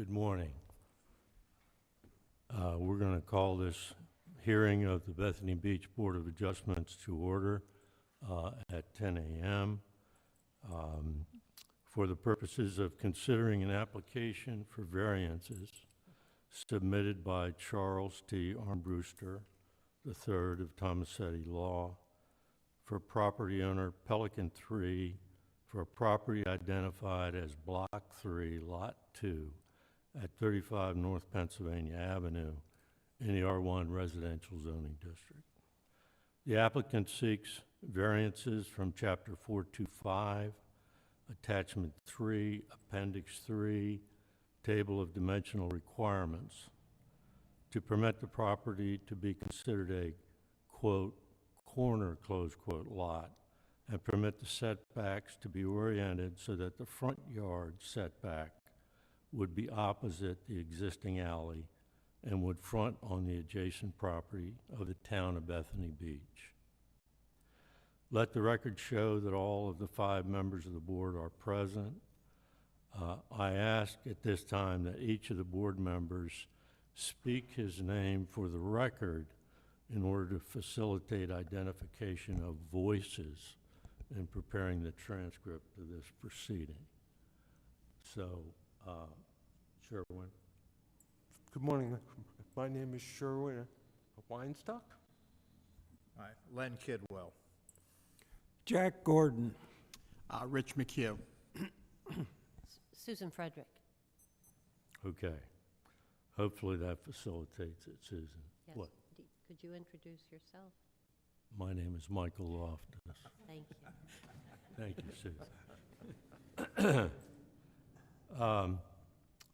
Good morning. We're going to call this hearing of the Bethany Beach Board of Adjustments to order at 10 a.m. For the purposes of considering an application for variances submitted by Charles T. Armbruster III of Tomasetti Law for property owner Pelican 3 for a property identified as Block 3, Lot 2 at 35 North Pennsylvania Avenue in the R1 Residential Zoning District. The applicant seeks variances from Chapter 425, Attachment 3, Appendix 3, Table of Dimensional Requirements, to permit the property to be considered a, quote, corner, close quote, lot, and permit the setbacks to be oriented so that the front yard setback would be opposite the existing alley and would front on the adjacent property of the town of Bethany Beach. Let the record show that all of the 5 members of the board are present. I ask at this time that each of the board members speak his name for the record in order to facilitate identification of voices in preparing the transcript of this proceeding. So, Sherwin. Good morning. My name is Sherwin Weinstock. All right, Len Kidwell. Jack Gordon. Rich McHugh. Susan Frederick. Okay. Hopefully that facilitates it, Susan. Yes. What? Could you introduce yourself? My name is Michael Loftus. Thank you. Thank you, Susan.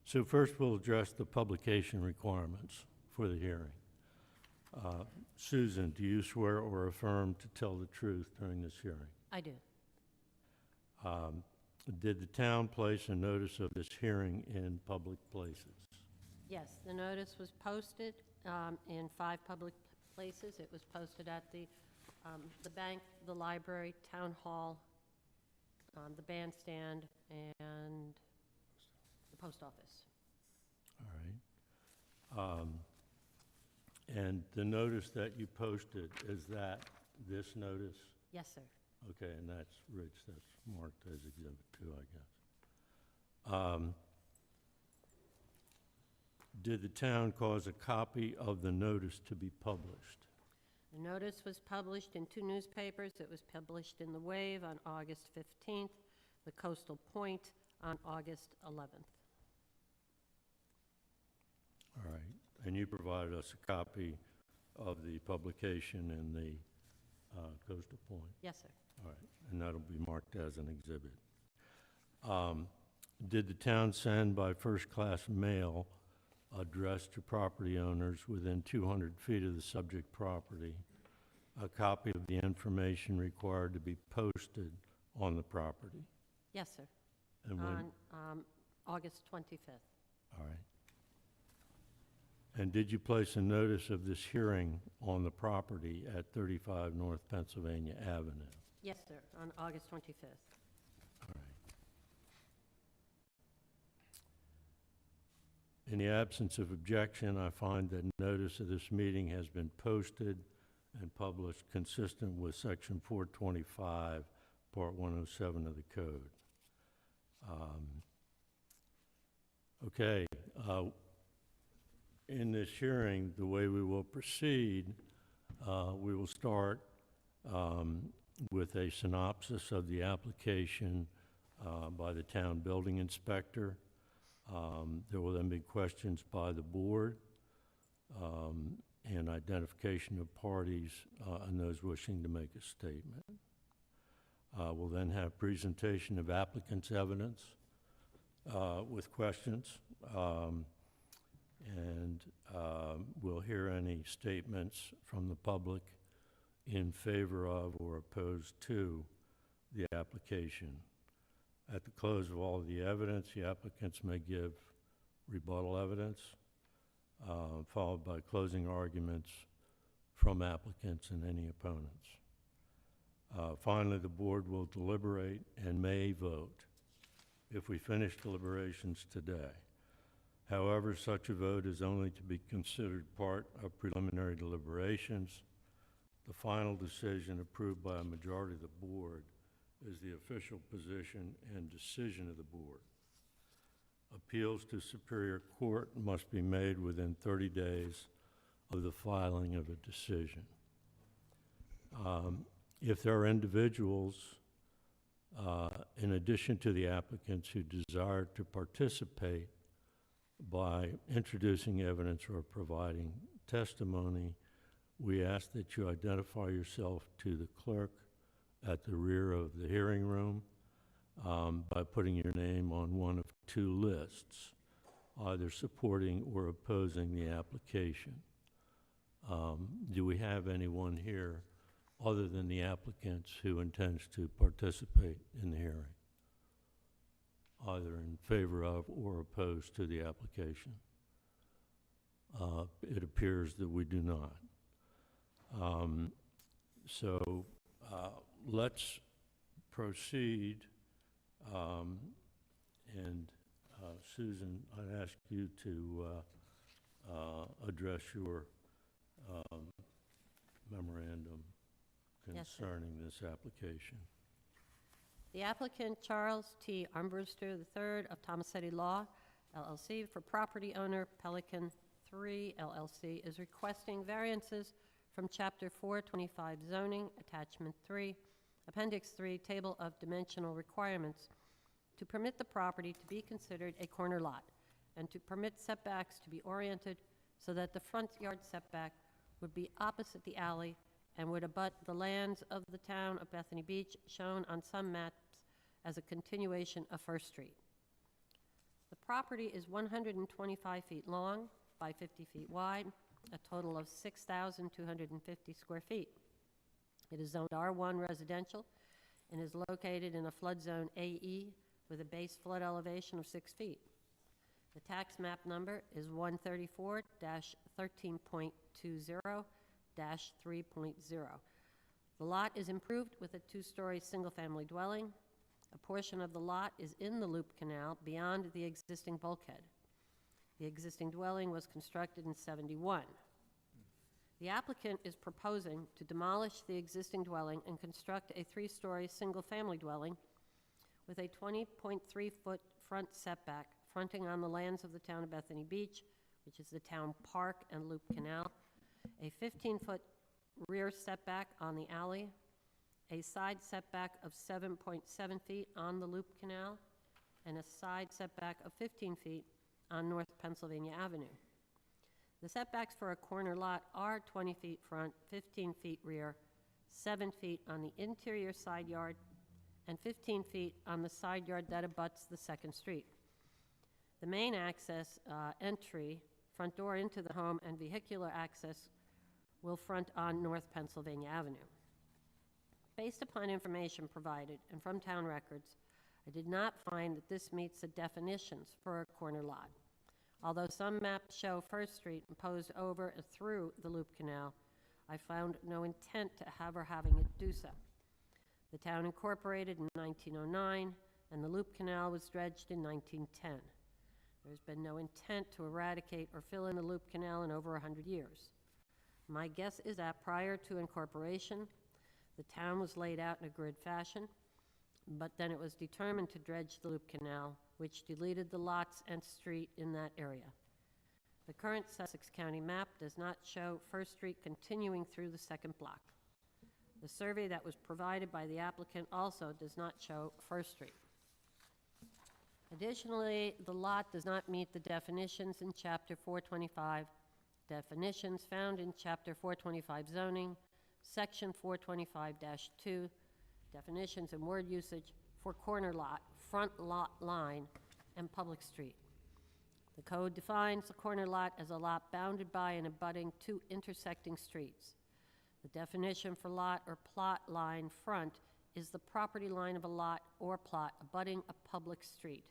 So first we'll address the publication requirements for the hearing. Susan, do you swear or affirm to tell the truth during this hearing? I do. Did the town place a notice of this hearing in public places? Yes, the notice was posted in 5 public places. It was posted at the bank, the library, town hall, the bandstand, and the post office. All right. And the notice that you posted, is that this notice? Yes, sir. Okay, and that's Rich, that's marked as Exhibit 2, I guess. Did the town cause a copy of the notice to be published? The notice was published in 2 newspapers. It was published in The Wave on August 15th, the Coastal Point on August 11th. All right, and you provided us a copy of the publication in the Coastal Point? Yes, sir. All right, and that'll be marked as an exhibit. Did the town send by first-class mail addressed to property owners within 200 feet of the subject property a copy of the information required to be posted on the property? Yes, sir. And when? On August 25th. All right. And did you place a notice of this hearing on the property at 35 North Pennsylvania Avenue? Yes, sir, on August 25th. All right. In the absence of objection, I find that notice of this meeting has been posted and published consistent with Section 425, Part 107 of the Code. Okay. In this hearing, the way we will proceed, we will start with a synopsis of the application by the town building inspector. There will then be questions by the board and identification of parties and those wishing to make a statement. We'll then have presentation of applicant's evidence with questions. And we'll hear any statements from the public in favor of or opposed to the application. At the close of all of the evidence, the applicants may give rebuttal evidence, followed by closing arguments from applicants and any opponents. Finally, the board will deliberate and may vote if we finish deliberations today. However, such a vote is only to be considered part of preliminary deliberations. The final decision approved by a majority of the board is the official position and decision of the board. Appeals to Superior Court must be made within 30 days of the filing of a decision. If there are individuals, in addition to the applicants, who desire to participate by introducing evidence or providing testimony, we ask that you identify yourself to the clerk at the rear of the hearing room by putting your name on one of two lists, either supporting or opposing the application. Do we have anyone here other than the applicants who intends to participate in the hearing, either in favor of or opposed to the application? It appears that we do not. Let's proceed, and Susan, I'd ask you to address your memorandum Yes, sir. concerning this application. The applicant, Charles T. Armbruster III of Tomasetti Law, LLC, for property owner Pelican 3 LLC, is requesting variances from Chapter 425 zoning, Attachment 3, Appendix 3, Table of Dimensional Requirements, to permit the property to be considered a corner lot, and to permit setbacks to be oriented so that the front yard setback would be opposite the alley and would abut the lands of the town of Bethany Beach, shown on some maps as a continuation of First Street. The property is 125 feet long by 50 feet wide, a total of 6,250 square feet. It is zoned R1 residential and is located in a flood zone AE with a base flood elevation of 6 feet. The tax map number is 134-13.20-3.0. The lot is improved with a two-story single-family dwelling. A portion of the lot is in the loop canal beyond the existing bulkhead. The existing dwelling was constructed in '71. The applicant is proposing to demolish the existing dwelling and construct a three-story single-family dwelling with a 20.3-foot front setback fronting on the lands of the town of Bethany Beach, which is the town park and loop canal, a 15-foot rear setback on the alley, a side setback of 7.7 feet on the loop canal, and a side setback of 15 feet on North Pennsylvania Avenue. The setbacks for a corner lot are 20 feet front, 15 feet rear, 7 feet on the interior side yard, and 15 feet on the side yard that abuts the second street. The main access entry, front door into the home, and vehicular access will front on North Pennsylvania Avenue. Based upon information provided and from town records, I did not find that this meets the definitions for a corner lot. Although some maps show First Street imposed over and through the loop canal, I found no intent to have or having it do so. The town incorporated in 1909, and the loop canal was dredged in 1910. There's been no intent to eradicate or fill in the loop canal in over 100 years. My guess is that prior to incorporation, the town was laid out in a grid fashion, but then it was determined to dredge the loop canal, which deleted the lots and street in that area. The current Sussex County map does not show First Street continuing through the second block. The survey that was provided by the applicant also does not show First Street. Additionally, the lot does not meet the definitions in Chapter 425, definitions found in Chapter 425 zoning, Section 425-2, definitions and word usage for corner lot, front lot line, and public street. The code defines a corner lot as a lot bounded by and abutting two intersecting streets. The definition for lot or plot line front is the property line of a lot or plot abutting a public street.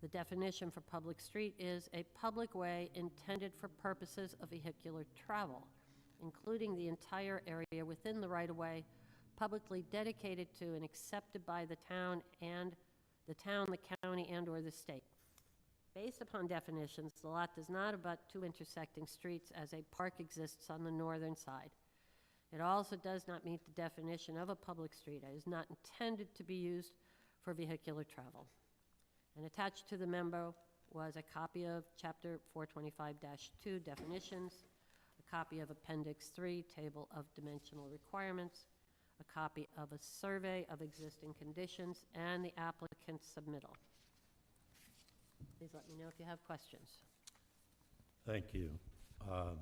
The definition for public street is a public way intended for purposes of vehicular travel, including the entire area within the right-of-way, publicly dedicated to and accepted by the town, the county, and/or the state. Based upon definitions, the lot does not abut two intersecting streets as a park exists on the northern side. It also does not meet the definition of a public street. It is not intended to be used for vehicular travel. And attached to the memo was a copy of Chapter 425-2 definitions, a copy of Appendix 3, Table of Dimensional Requirements, a copy of a survey of existing conditions, and the applicant's submittal. Please let me know if you have questions. Thank you. I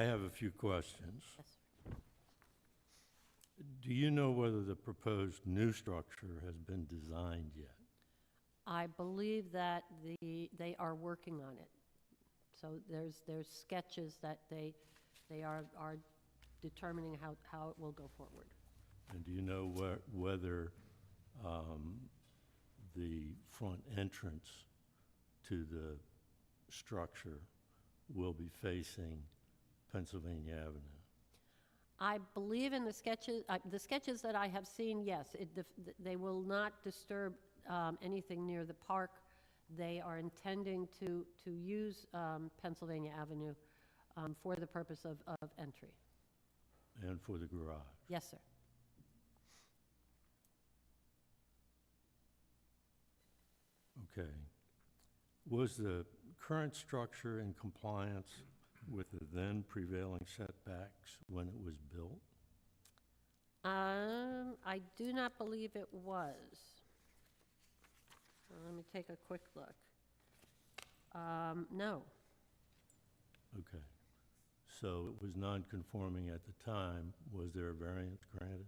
have a few questions. Yes. Do you know whether the proposed new structure has been designed yet? I believe that they are working on it. So there's sketches that they are determining how it will go forward. And do you know whether the front entrance to the structure will be facing Pennsylvania Avenue? I believe in the sketches that I have seen, yes, they will not disturb anything near the park. They are intending to use Pennsylvania Avenue for the purpose of entry. And for the garage? Yes, sir. Okay. Was the current structure in compliance with the then prevailing setbacks when it was built? I do not believe it was. Let me take a quick look. No. Okay. So it was non-conforming at the time. Was there a variance granted?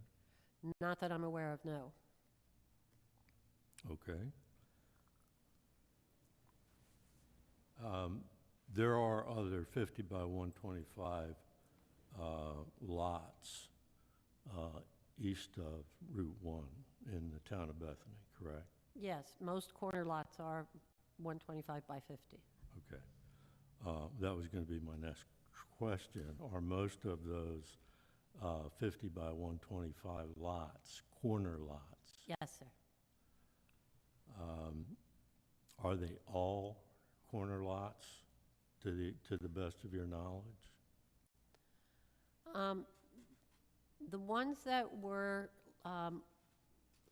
Not that I'm aware of, no. Okay. There are other 50 by 125 lots east of Route 1 in the town of Bethany, correct? Yes, most corner lots are 125 by 50. Okay. That was going to be my next question. Are most of those 50 by 125 lots corner lots? Yes, sir. Are they all corner lots to the best of your knowledge? The ones that were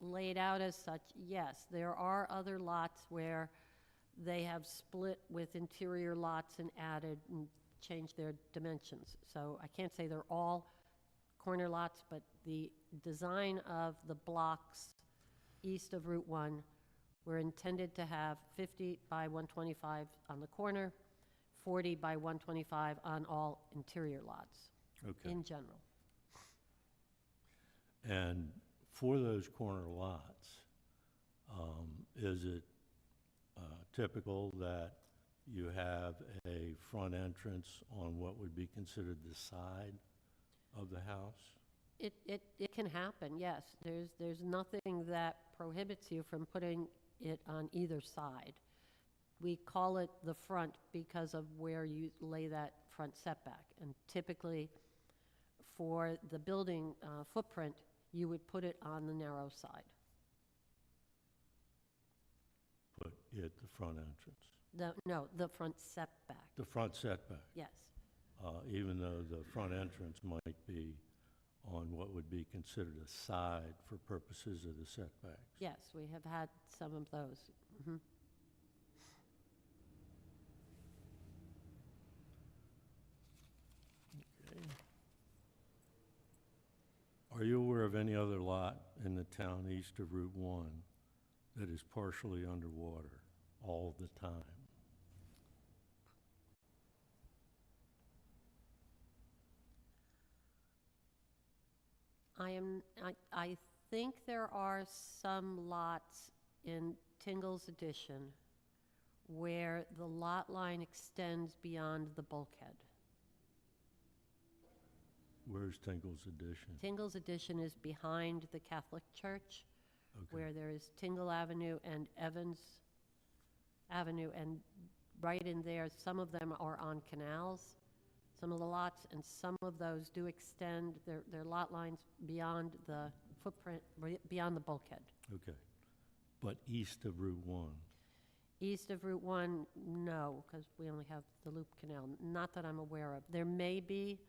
laid out as such, yes. There are other lots where they have split with interior lots and added and changed their dimensions. So I can't say they're all corner lots, but the design of the blocks east of Route 1 were intended to have 50 by 125 on the corner, 40 by 125 on all interior lots Okay. in general. And for those corner lots, is it typical that you have a front entrance on what would be considered the side of the house? It can happen, yes. There's nothing that prohibits you from putting it on either side. We call it the front because of where you lay that front setback. And typically, for the building footprint, you would put it on the narrow side. Put it the front entrance? No, the front setback, The front setback, yes. even though the front entrance might be on what would be considered a side for purposes of the setbacks? Yes, we have had some of those. Mhm. Okay. Are you aware of any other lot in the town east of Route 1 that is partially underwater all the time? I think there are some lots in Tingle's Addition where the lot line extends beyond the bulkhead. Where's Tinkle's Addition? Tingle's Addition is behind the Catholic Church, Okay. where there is Tingle Avenue and Evans Avenue, and right in there, some of them are on canals, some of the lots, and some of those do extend their lot lines beyond the footprint, beyond the bulkhead. Okay. But east of Route 1? East of Route 1, no, because we only have the Loop Canal, not that I'm aware of. There may be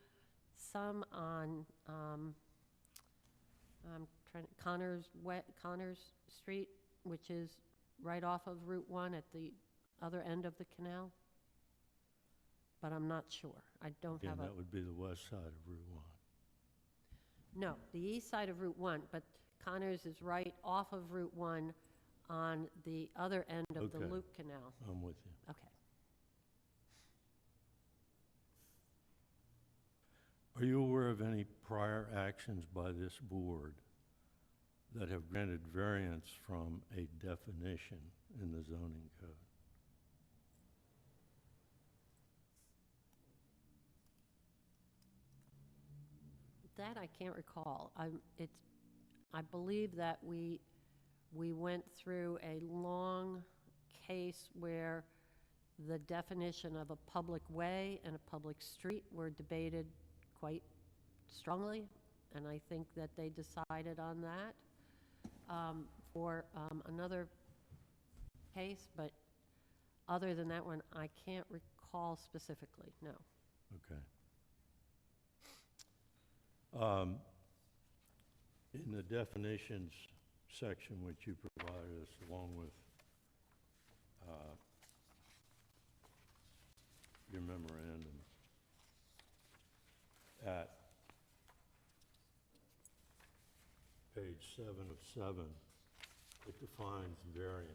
some on, Connors Street, which is right off of Route 1 at the other end of the canal, but I'm not sure. I don't Again, have a, that would be the west side of Route 1. no, the east side of Route 1, but Connors is right off of Route 1 on the other end of the Okay. Loop Canal. I'm with you. Okay. Are you aware of any prior actions by this board that have granted variance from a definition in the zoning code? That I can't recall. I believe that we went through a long case where the definition of a public way and a public street were debated quite strongly, and I think that they decided on that for another case, but other than that one, I can't recall specifically, no. Okay. In the definitions section which you provided us along with your memorandum, at page 7 of 7, it defines variance.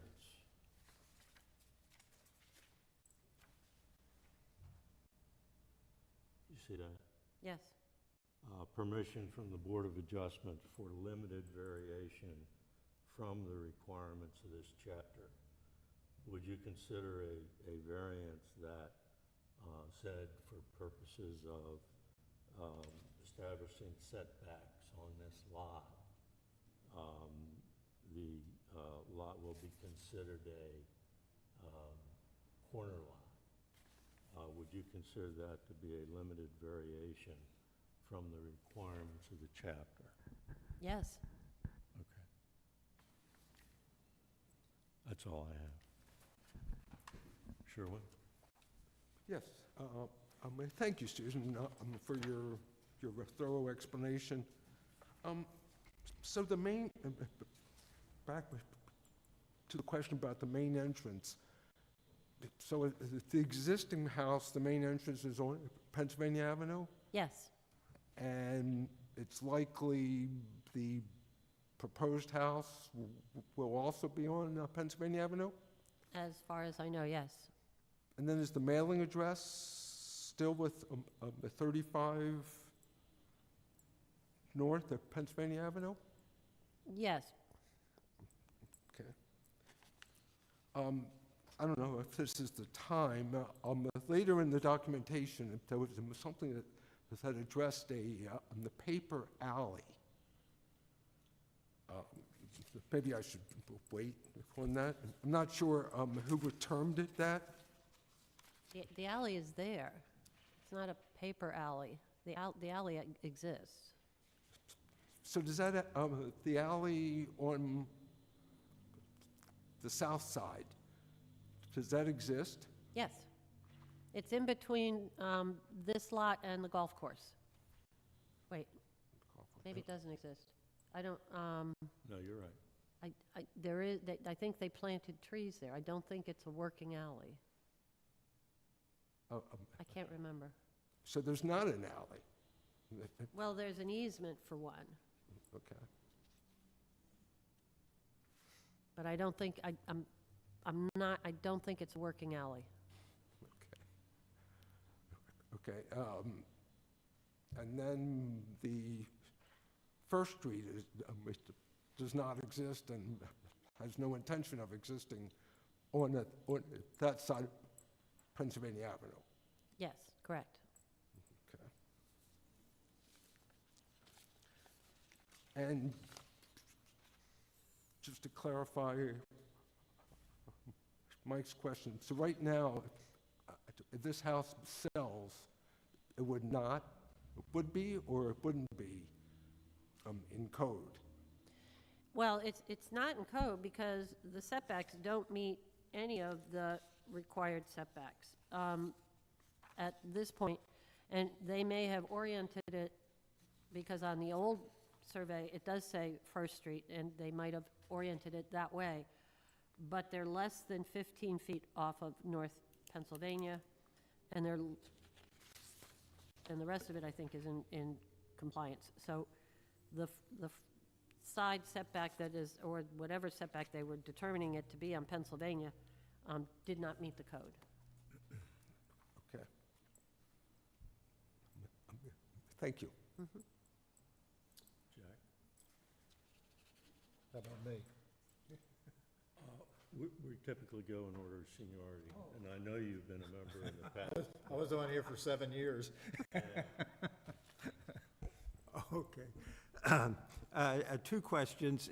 You see that? Yes, Permission from the Board of Adjustment for limited variation from the requirements of this chapter. Would you consider a variance that said for purposes of establishing setbacks on this lot, the lot will be considered a corner lot? Would you consider that to be a limited variation from the requirements of the chapter? yes. Okay. That's all I have. Sherwin? Yes. Thank you, Susan, for your thorough explanation. So the main, back to the question about the main entrance. So the existing house, the main entrance is on Pennsylvania Avenue, Yes, and it's likely the proposed house will also be on Pennsylvania Avenue? as far as I know, yes. And then is the mailing address still with the 35 north of Pennsylvania Avenue? Yes, Okay. I don't know if this is the time. Later in the documentation, if there was something that had addressed the paper alley. Maybe I should wait on that. I'm not sure who termed it that. the alley is there. It's not a paper alley. The alley exists. So does that, the alley on the south side, does that exist? Yes. It's in between this lot and the golf course. Wait, maybe it doesn't exist. I don't, No, you're right. there is, I think they planted trees there. I don't think it's a working alley. I can't remember. So there's not an alley? Well, there's an easement for one, Okay. but I don't think, I don't think it's a working alley. Okay, and then the First Street does not exist and has no intention of existing on that side of Pennsylvania Avenue. Yes, correct. Okay. And just to clarify Mike's question, so right now, if this house sells, it would not, it would be, or it wouldn't be in code? Well, it's not in code because the setbacks don't meet any of the required setbacks at this point. And they may have oriented it, because on the old survey, it does say First Street, and they might have oriented it that way. But they're less than 15 feet off of North Pennsylvania, and the rest of it, I think, is in compliance. So the side setback that is, or whatever setback they were determining it to be on Pennsylvania, did not meet the code. Okay. Thank you. Jack? How about me? We typically go in order of seniority, and I know you've been a member in the past. I was on here for 7 years. Okay. Two questions.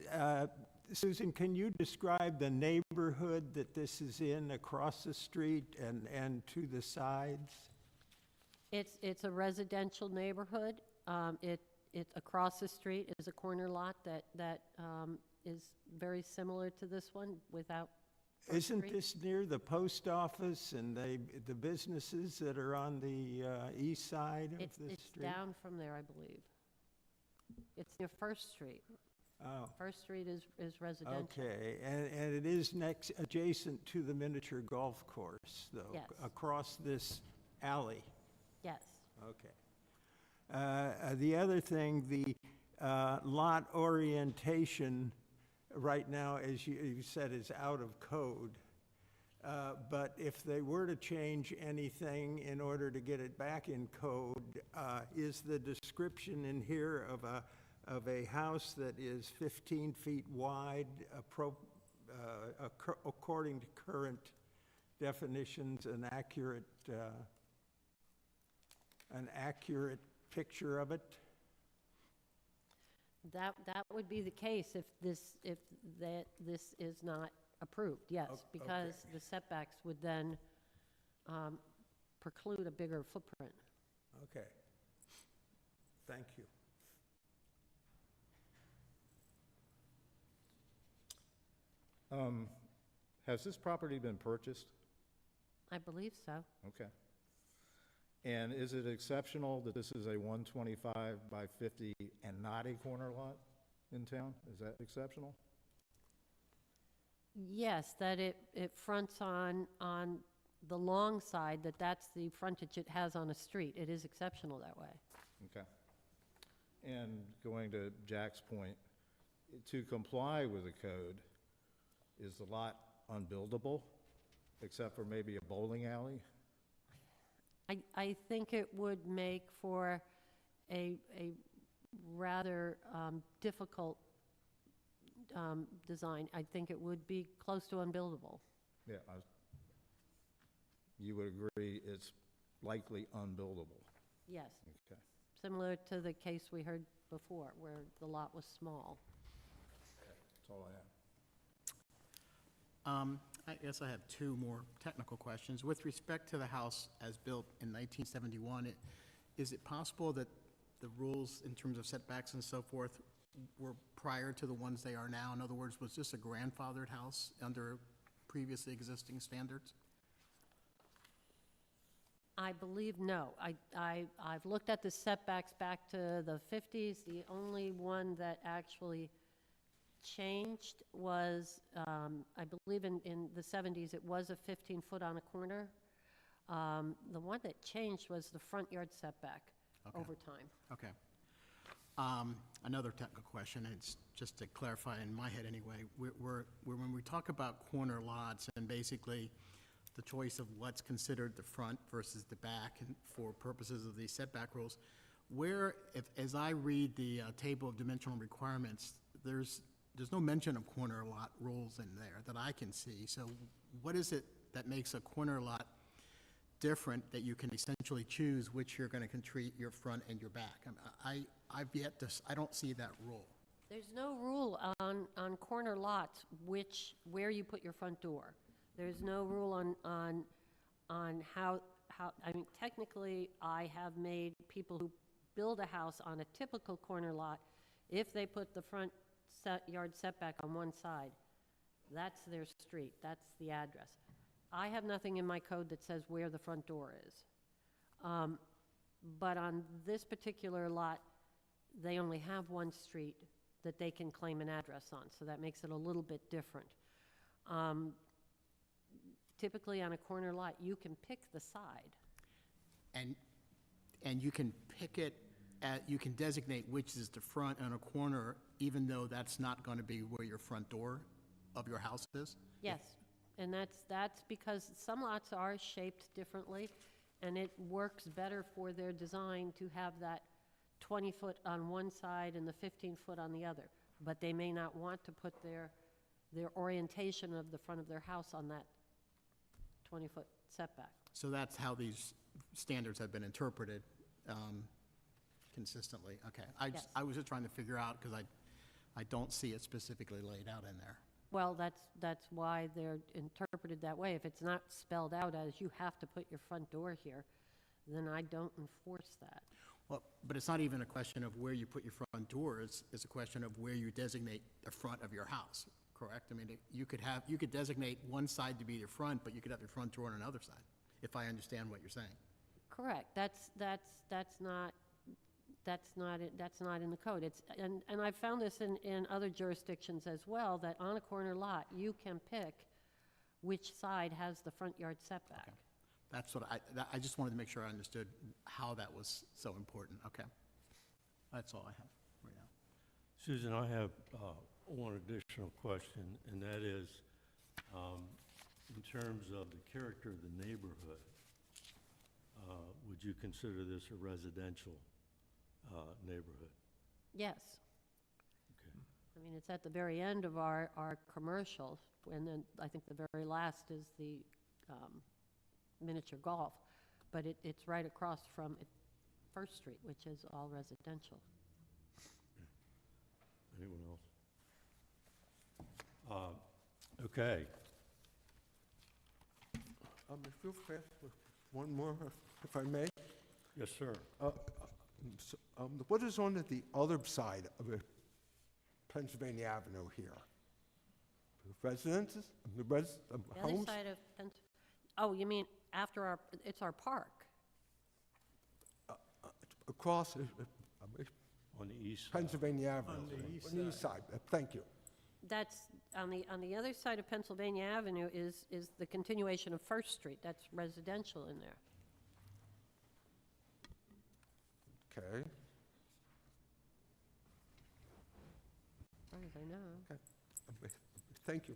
Susan, can you describe the neighborhood that this is in across the street and to the sides? It's a residential neighborhood. It across the street is a corner lot that is very similar to this one without First Isn't Street. this near the post office and the businesses that are on the east side of It's the street? down from there, I believe. It's near First Street. Oh, First Street is residential. okay. And it is adjacent to the miniature golf course, though? Yes. Across this alley? Yes. Okay. The other thing, the lot orientation right now, as you said, is out of code. But if they were to change anything in order to get it back in code, is the description in here of a house that is 15 feet wide, according to current definitions, an accurate picture of it? That would be the case if this is not approved, yes, because the setbacks would then preclude a bigger footprint. Okay. Thank you. Has this property been purchased? I believe so. Okay. And is it exceptional that this is a 125 by 50 and not a corner lot in town? Is that exceptional? Yes, that it fronts on the long side, that's the frontage it has on a street. It is exceptional that way. Okay. And going to Jack's point, to comply with the code, is the lot unbuildable, except for maybe a bowling alley? I think it would make for a rather difficult design. I think it would be close to unbuildable. Yeah, you would agree it's likely unbuildable? Yes, Okay. similar to the case we heard before, where the lot was small. That's all I have. I guess I have two more technical questions. With respect to the house as built in 1971, is it possible that the rules in terms of setbacks and so forth were prior to the ones they are now? In other words, was this a grandfathered house under previously existing standards? I believe no. I've looked at the setbacks back to the 50s. The only one that actually changed was, I believe in the 70s, it was a 15-foot on a corner. The one that changed was the front yard setback Okay. over time. Okay. Another technical question, and it's just to clarify in my head anyway, when we talk about corner lots and basically the choice of what's considered the front versus the back and for purposes of these setback rules, as I read the table of dimensional requirements, there's no mention of corner lot rules in there that I can see. So what is it that makes a corner lot different, that you can essentially choose which you're going to treat your front and your back? I don't see that rule. There's no rule on corner lots where you put your front door. There's no rule on how, I mean, technically, I have made people who build a house on a typical corner lot, if they put the front yard setback on one side, That's their street, that's the address. I have nothing in my code that says where the front door is. But on this particular lot, they only have one street that they can claim an address on, so that makes it a little bit different. Typically, on a corner lot, you can pick the side. And you can pick it, you can designate which is the front on a corner, even though that's not going to be where your front door of your house is? Yes, and that's because some lots are shaped differently, and it works better for their design to have that 20-foot on one side and the 15-foot on the other. But they may not want to put their orientation of the front of their house on that 20-foot setback. So that's how these standards have been interpreted consistently? Okay. Yes. I was just trying to figure out, because I don't see it specifically laid out in there. Well, that's why they're interpreted that way. If it's not spelled out as you have to put your front door here, then I don't enforce that. Well, but it's not even a question of where you put your front door, it's a question of where you designate the front of your house, correct? I mean, you could designate one side to be your front, but you could have your front door on another side, if I understand what you're saying. Correct. That's not in the code. And I've found this in other jurisdictions as well, that on a corner lot, you can pick which side has the front yard setback. Okay. That's what I just wanted to make sure I understood how that was so important. Okay. That's all I have right now. Susan, I have one additional question, and that is, in terms of the character of the neighborhood, would you consider this a residential neighborhood? Yes. Okay. I mean, it's at the very end of our commercial, and then I think the very last is the miniature golf. But it's right across from First Street, which is all residential. Anyone else? Okay. If you'll pass one more, if I may. Yes, sir. What is on the other side of Pennsylvania Avenue here? Residences, The homes? other side of oh, you mean after it's our park? Across On the east side. Pennsylvania Avenue. On the east On the east side, thank you. That's, on the other side of Pennsylvania Avenue is the continuation of First Street. That's residential in there. Okay. As far as I know. Thank you.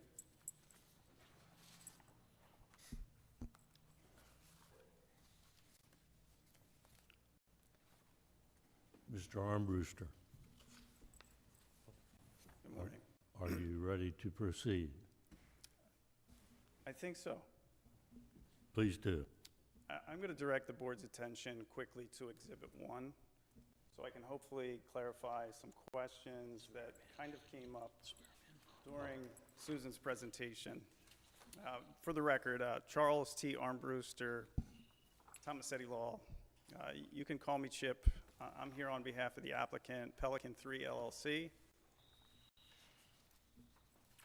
Mr. Armbruster, Good morning. are you ready to proceed? I think so. Please do. I'm going to direct the board's attention quickly to Exhibit 1, so I can hopefully clarify some questions that kind of came up during Susan's presentation. For the record, Charles T. Armbruster, Tomasetti Law. You can call me Chip. I'm here on behalf of the applicant, Pelican 3 LLC.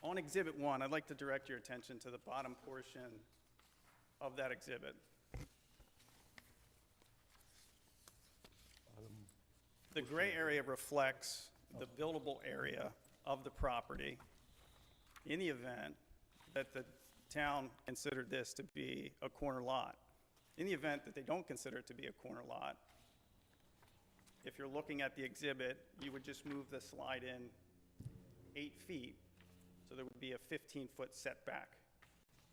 On Exhibit 1, I'd like to direct your attention to the bottom portion of that exhibit. The gray area reflects the buildable area of the property in the event that the town considered this to be a corner lot. In the event that they don't consider it to be a corner lot, if you're looking at the exhibit, you would just move the slide in 8 feet, so there would be a 15-foot setback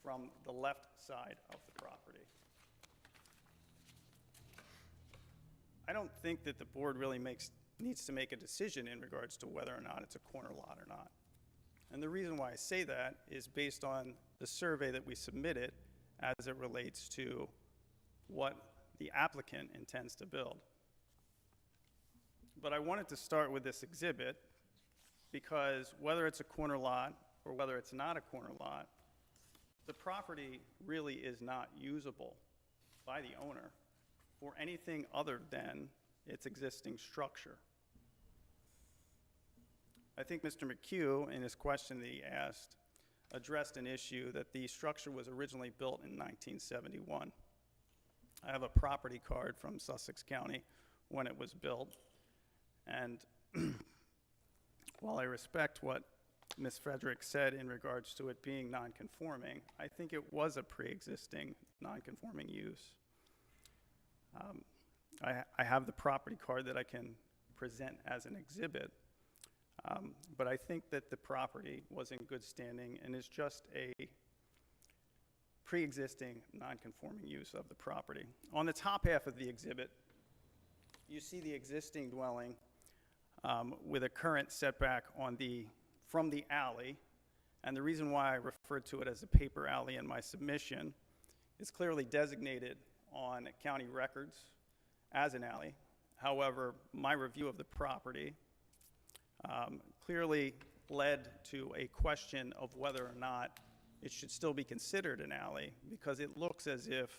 from the left side of the property. I don't think that the board really needs to make a decision in regards to whether or not it's a corner lot or not. And the reason why I say that is based on the survey that we submitted as it relates to what the applicant intends to build. But I wanted to start with this exhibit because whether it's a corner lot or whether it's not a corner lot, the property really is not usable by the owner for anything other than its existing structure. I think Mr. McHugh, in his question that he asked, addressed an issue that the structure was originally built in 1971. I have a property card from Sussex County when it was built, and while I respect what Ms. Frederick said in regards to it being non-conforming, I think it was a pre-existing non-conforming use. I have the property card that I can present as an exhibit, but I think that the property was in good standing and is just a pre-existing non-conforming use of the property. On the top half of the exhibit, you see the existing dwelling with a current setback from the alley, and the reason why I referred to it as a paper alley in my submission is clearly designated on county records as an alley. However, my review of the property clearly led to a question of whether or not it should still be considered an alley, because it looks as if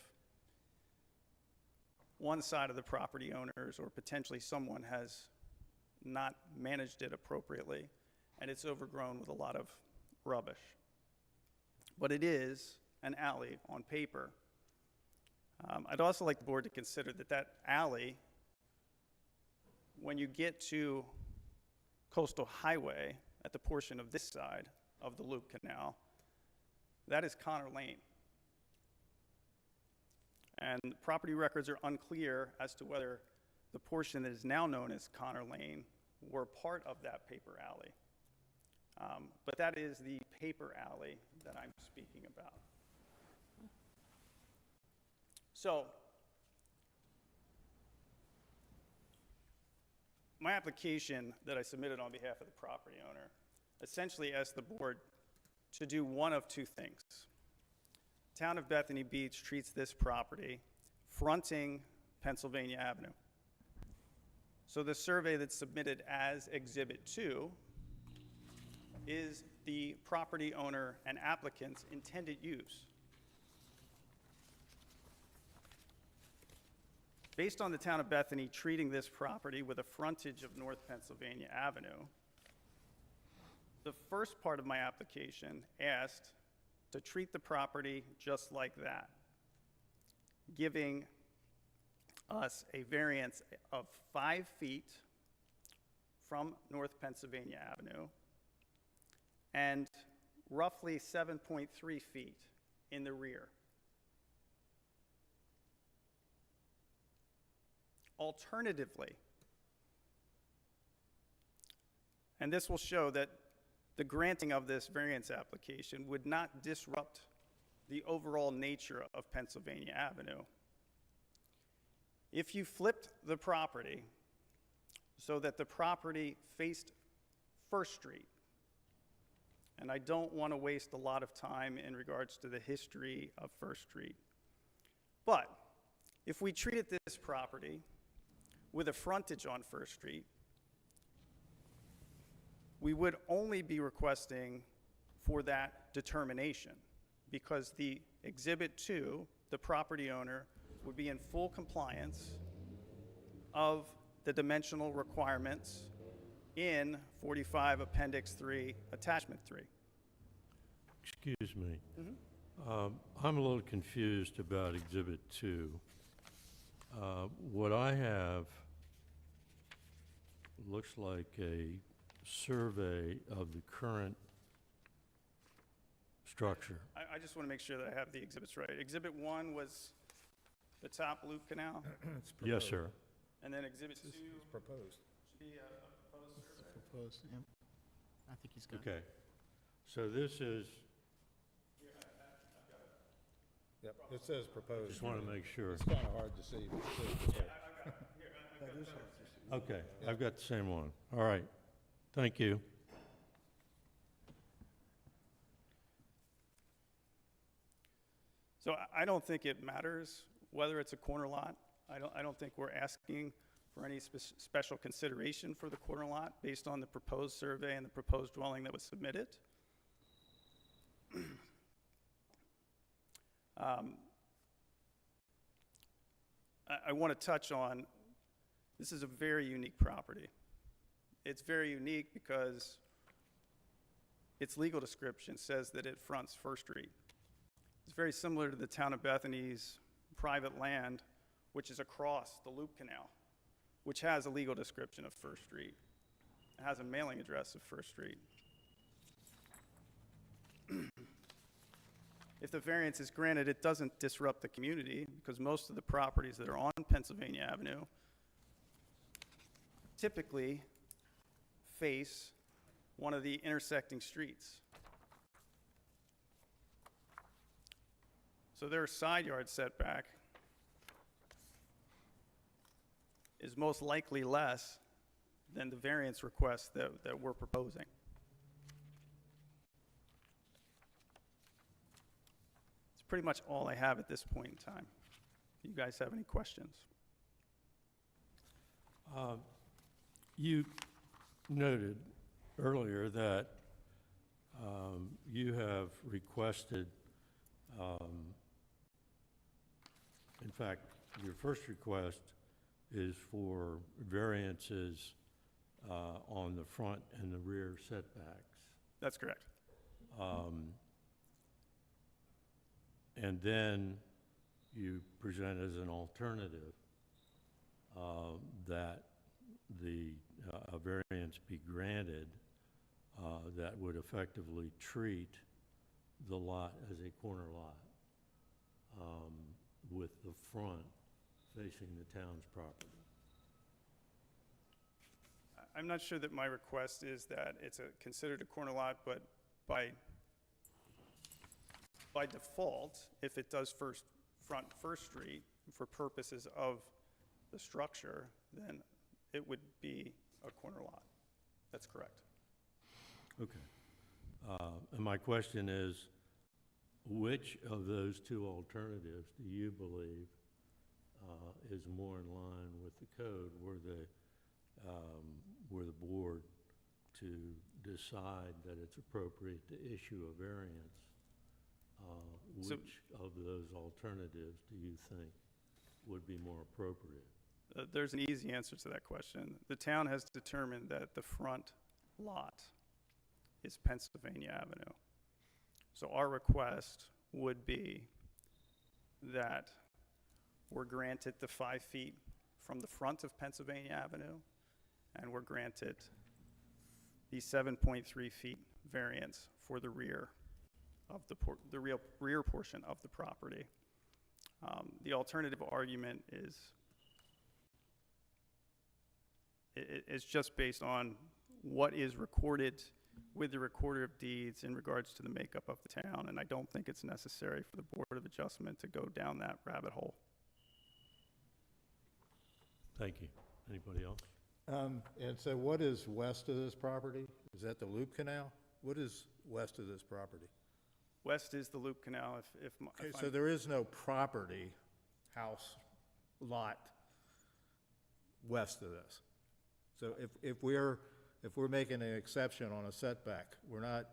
one side of the property owners or potentially someone has not managed it appropriately, and it's overgrown with a lot of rubbish. But it is an alley on paper. I'd also like the board to consider that alley, when you get to Coastal Highway at the portion of this side of the Loop Canal, that is Connor Lane. And property records are unclear as to whether the portion that is now known as Connor Lane were part of that paper alley. But that is the paper alley that I'm speaking about. So, my application that I submitted on behalf of the property owner essentially asked the board to do one of two things. Town of Bethany Beach treats this property fronting Pennsylvania Avenue. So the survey that's submitted as Exhibit 2 is the property owner and applicant's intended use. Based on the Town of Bethany treating this property with a frontage of North Pennsylvania Avenue, the first part of my application asked to treat the property just like that, giving us a variance of 5 feet from North Pennsylvania Avenue and roughly 7.3 feet in the rear. Alternatively, and this will show that the granting of this variance application would not disrupt the overall nature of Pennsylvania Avenue. If you flipped the property so that the property faced First Street, and I don't want to waste a lot of time in regards to the history of First Street, but if we treated this property with a frontage on First Street, we would only be requesting for that determination, because the Exhibit 2, the property owner, would be in full compliance of the dimensional requirements in 45 Appendix 3, Attachment 3. Excuse me. I'm a little confused about Exhibit 2. What I have looks like a survey of the current structure. I just want to make sure that I have the exhibits right. Exhibit 1 was the top Loop Canal, Yes, sir. and then Exhibit 2 It's proposed. should be a proposed survey. Proposed, yeah. I think he's got it. Okay. So this is, Yep, it says proposed. just want to make sure. It's kind of hard to see, but it says proposed. Okay, I've got the same one. All right. Thank you. So I don't think it matters whether it's a corner lot. I don't think we're asking for any special consideration for the corner lot based on the proposed survey and the proposed dwelling that was submitted. I want to touch on, this is a very unique property. It's very unique because its legal description says that it fronts First Street. It's very similar to the town of Bethany's private land, which is across the Loop Canal, which has a legal description of First Street. It has a mailing address of First Street. If the variance is granted, it doesn't disrupt the community because most of the properties that are on Pennsylvania Avenue typically face one of the intersecting streets. So their side yard setback is most likely less than the variance request that we're proposing. It's pretty much all I have at this point in time. Do you guys have any questions? You noted earlier that you have requested, in fact, your first request is for variances on the front and the rear setbacks. That's correct. And then you present as an alternative that a variance be granted that would effectively treat the lot as a corner lot with the front facing the town's property. I'm not sure that my request is that it's considered a corner lot, but by default, if it does front First Street for purposes of the structure, then it would be a corner lot. That's correct. Okay. And my question is, which of those two alternatives do you believe is more in line with the code were the board to decide that it's appropriate to issue a variance? So- Which of those alternatives do you think would be more appropriate? There's an easy answer to that question. The town has determined that the front lot is Pennsylvania Avenue. So our request would be that we're granted the 5 feet from the front of Pennsylvania Avenue, and we're granted the 7.3 feet variance for the rear of the rear portion of the property. The alternative argument is it's just based on what is recorded with the recorder of deeds in regards to the makeup of the town, and I don't think it's necessary for the Board of Adjustment to go down that rabbit hole. Thank you. Anybody else? And so what is west of this property? Is that the Loop Canal? What is west of this property? West is the Loop Canal, if Okay, so there is no property, house, lot west of this. So if we're making an exception on a setback, we're not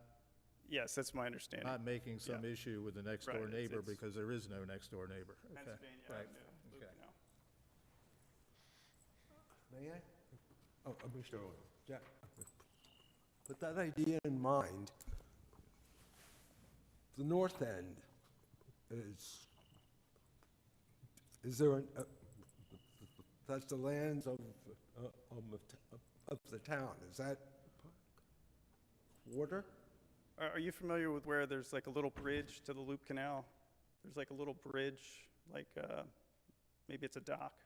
yes, that's my understanding. making some issue with the next door Right, it's- neighbor it's- because there is no next door neighbor. Okay, Pennsylvania right, Avenue, Loop okay. Canal. May I? Oh, Mr. Owen. Yeah. With that idea in mind, the north end is there that's the lands of the town. Is that water? Are you familiar with where there's like a little bridge to the Loop Canal? There's like a little bridge, like maybe it's a dock.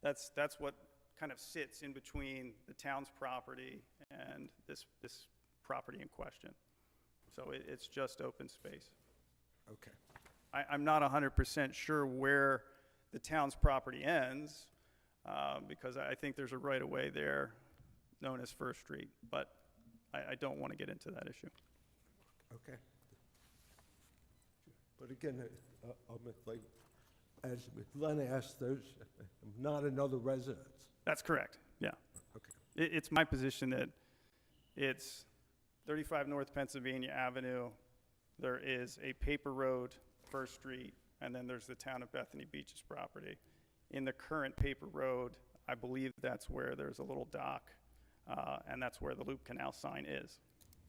That's what kind of sits in between the town's property and this property in question. So it's just open space. Okay. I'm not 100% sure where the town's property ends, because I think there's a right-of-way there known as First Street, but I don't want to get into that issue. Okay. But again, like, as Len asked, there's not another residence. That's correct, yeah. Okay. It's my position that it's 35 North Pennsylvania Avenue, there is a paper road, First Street, and then there's the town of Bethany Beach's property. In the current paper road, I believe that's where there's a little dock, and that's where the Loop Canal sign is.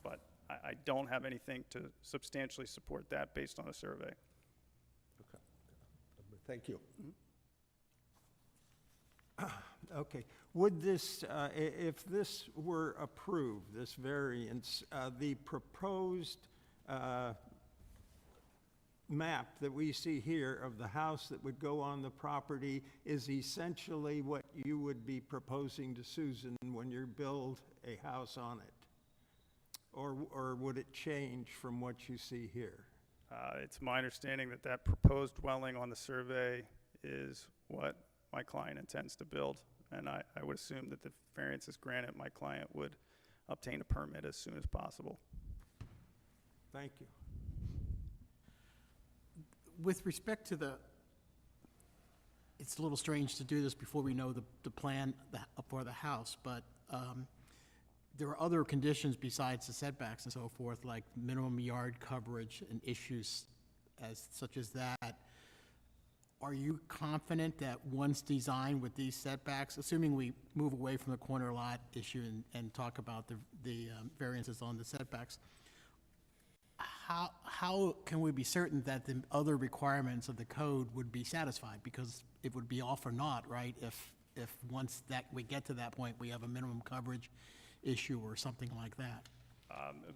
But I don't have anything to substantially support that based on a survey. Okay. Thank you. Okay. Would this, if this were approved, this variance, the proposed map that we see here of the house that would go on the property is essentially what you would be proposing to Susan when you build a house on it? Or would it change from what you see here? It's my understanding that that proposed dwelling on the survey is what my client intends to build. And I would assume that the variance is granted, my client would obtain a permit as soon as possible. Thank you. With respect to it's a little strange to do this before we know the plan for the house, but there are other conditions besides the setbacks and so forth, like minimum yard coverage and issues such as that. Are you confident that once designed with these setbacks, assuming we move away from the corner lot issue and talk about the variances on the setbacks, how can we be certain that the other requirements of the code would be satisfied? Because it would be all for naught, right? If once that we get to that point, we have a minimum coverage issue or something like that.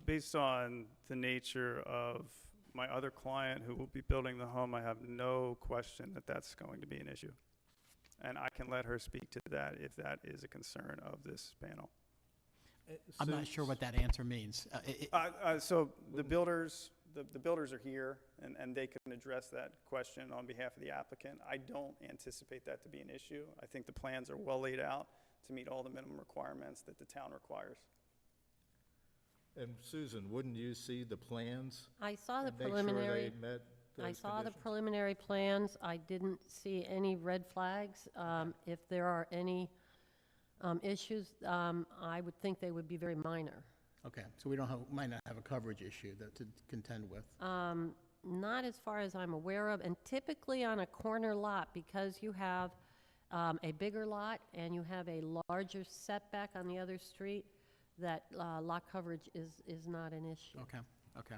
Based on the nature of my other client who will be building the home, I have no question that that's going to be an issue. And I can let her speak to that if that is a concern of this panel. I'm not sure what that answer means. So the builders are here, and they can address that question on behalf of the applicant. I don't anticipate that to be an issue. I think the plans are well laid out to meet all the minimum requirements that the town requires. And Susan, wouldn't you see the plans? I saw the and make sure preliminary, they met I those saw the conditions? preliminary plans. I didn't see any red flags. If there are any issues, I would think they would be very minor. Okay, so might not have a coverage issue to contend with. Not as far as I'm aware of, and typically on a corner lot, because you have a bigger lot and you have a larger setback on the other street, that lot coverage is not an issue. Okay.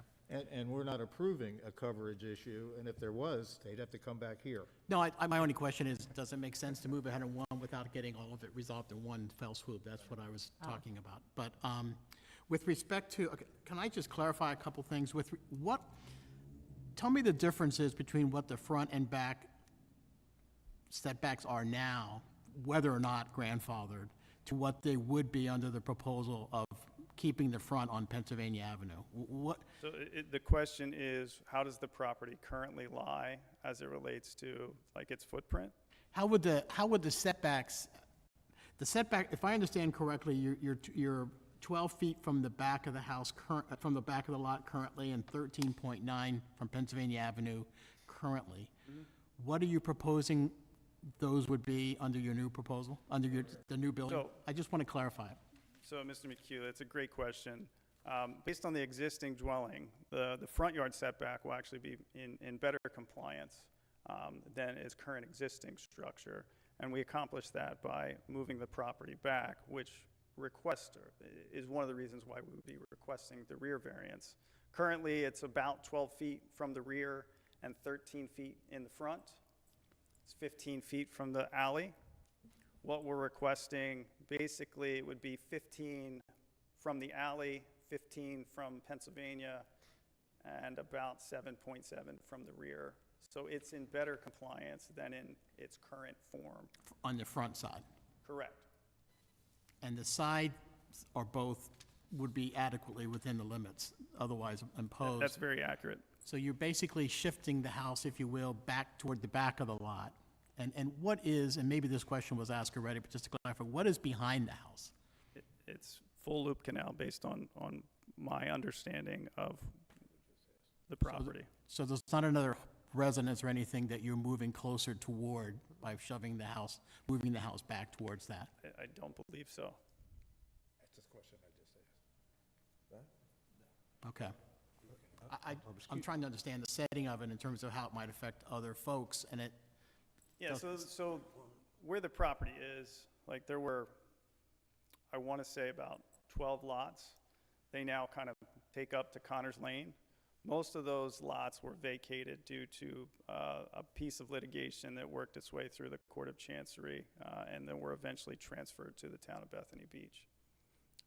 And we're not approving a coverage issue, and if there was, they'd have to come back here. No, my only question is, does it make sense to move ahead in one without getting all of it resolved in one fell swoop? That's what I was talking about. But with respect to, okay, can I just clarify a couple things? Tell me the differences between what the front and back setbacks are now, whether or not grandfathered, to what they would be under the proposal of keeping the front on Pennsylvania Avenue. So the question is, how does the property currently lie as it relates to like its footprint? How would the setbacks, if I understand correctly, you're 12 feet from the back of the house, from the back of the lot currently, and 13.9 from Pennsylvania Avenue currently. What are you proposing those would be under your new proposal, under the new building? So- I just want to clarify it. So, Mr. McHugh, that's a great question. Based on the existing dwelling, the front yard setback will actually be in better compliance than its current existing structure. And we accomplish that by moving the property back, which is one of the reasons why we would be requesting the rear variance. Currently, it's about 12 feet from the rear and 13 feet in the front. It's 15 feet from the alley. What we're requesting, basically, it would be 15 from the alley, 15 from Pennsylvania, and about 7.7 from the rear. So it's in better compliance than in its current form. On the front side. Correct. And the sides or both would be adequately within the limits otherwise imposed. That's very accurate. So you're basically shifting the house, if you will, back toward the back of the lot. And what is, and maybe this question was asked already, but just to clarify, what is behind the house? It's full loop canal based on my understanding of the property. So there's not another residence or anything that you're moving closer toward by moving the house back towards that? I don't believe so. Okay. I'm trying to understand the setting of it in terms of how it might affect other folks, and it, Yeah, so where the property is, like there were, I want to say about 12 lots. They now kind of take up to Connors Lane. Most of those lots were vacated due to a piece of litigation that worked its way through the Court of Chancery and then were eventually transferred to the town of Bethany Beach.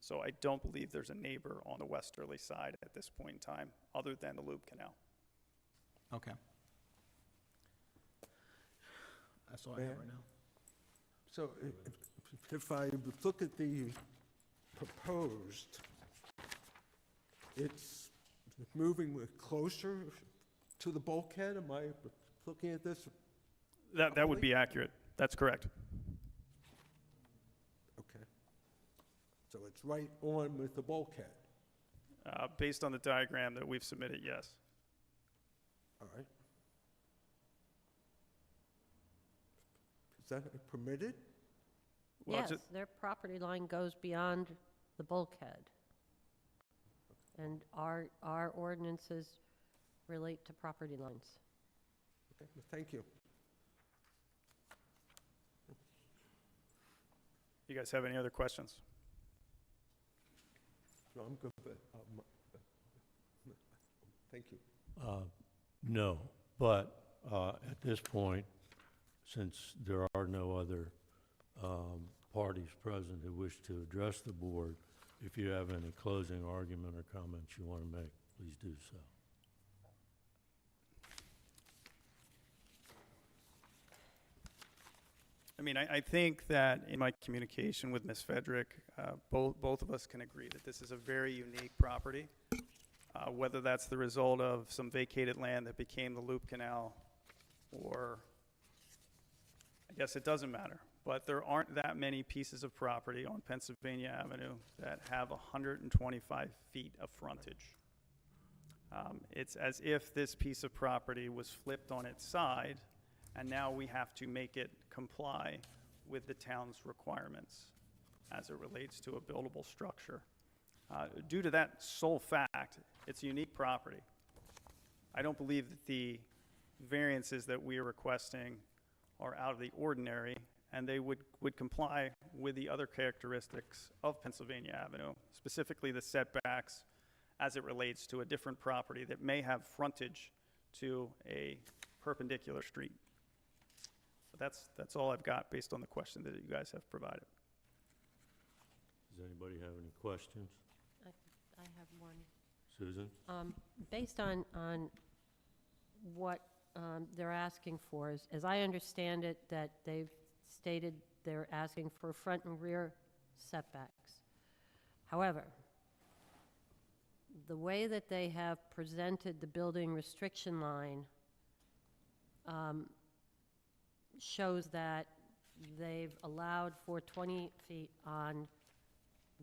So I don't believe there's a neighbor on the westerly side at this point in time, other than the Loop Canal. Okay. That's all I have right now. So if I look at the proposed, it's moving closer to the bulkhead? Am I looking at this? That would be accurate. That's correct. Okay. So it's right on with the bulkhead. Based on the diagram that we've submitted, yes. All right. Is that permitted? Well, Yes, their property line goes beyond the bulkhead. And our ordinances relate to property lines. Okay, well, thank you. You guys have any other questions? No, I'm good, but, thank you. No, but at this point, since there are no other parties present who wish to address the board, if you have any closing argument or comments you want to make, please do so. I mean, I think that in my communication with Ms. Fedrick, both of us can agree that this is a very unique property. Whether that's the result of some vacated land that became the Loop Canal, or I guess it doesn't matter. But there aren't that many pieces of property on Pennsylvania Avenue that have 125 feet of frontage. It's as if this piece of property was flipped on its side, and now we have to make it comply with the town's requirements as it relates to a buildable structure. Due to that sole fact, it's a unique property. I don't believe that the variances that we are requesting are out of the ordinary, and they would comply with the other characteristics of Pennsylvania Avenue, specifically the setbacks as it relates to a different property that may have frontage to a perpendicular street. But that's all I've got based on the question that you guys have provided. Does anybody have any questions? I have one. Susan? Based on what they're asking for, as I understand it, that they've stated they're asking for front and rear setbacks. However, the way that they have presented the building restriction line shows that they've allowed for 20 feet on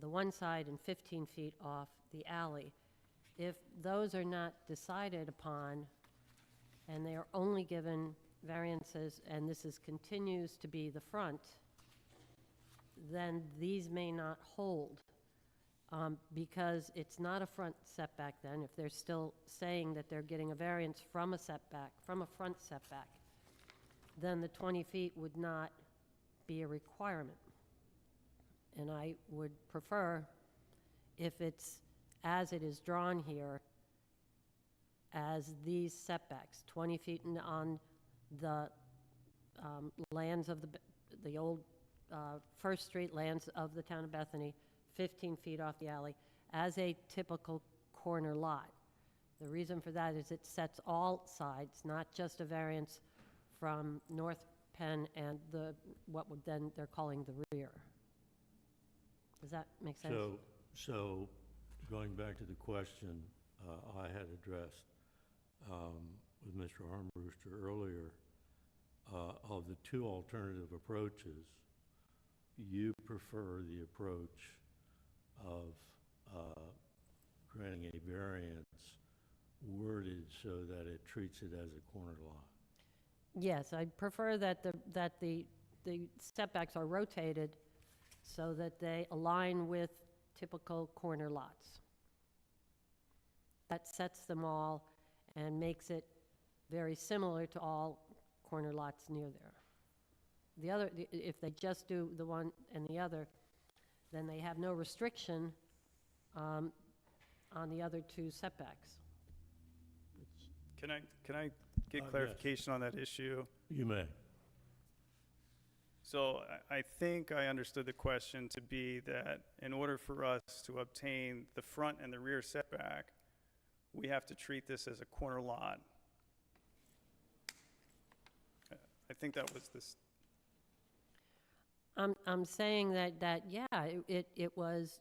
the one side and 15 feet off the alley. If those are not decided upon, and they are only given variances, and this continues to be the front, then these may not hold, because it's not a front setback then, if they're still saying that they're getting a variance from a setback, from a front setback, then the 20 feet would not be a requirement. And I would prefer, if it's as it is drawn here, as these setbacks, 20 feet on the lands of the old First Street lands of the town of Bethany, 15 feet off the alley, as a typical corner lot. The reason for that is it sets all sides, not just a variance from North Penn and what would then they're calling the rear. Does that make sense? So going back to the question I had addressed with Mr. Armbruster earlier, of the two alternative approaches, you prefer the approach of granting a variance worded so that it treats it as a corner lot. Yes, I'd prefer that the setbacks are rotated so that they align with typical corner lots. That sets them all and makes it very similar to all corner lots near there. The other, if they just do the one and the other, then they have no restriction on the other two setbacks. Can I get yes. clarification on that issue? You may. So I think I understood the question to be that in order for us to obtain the front and the rear setback, we have to treat this as a corner lot. I think that was this, I'm saying that, yeah, it was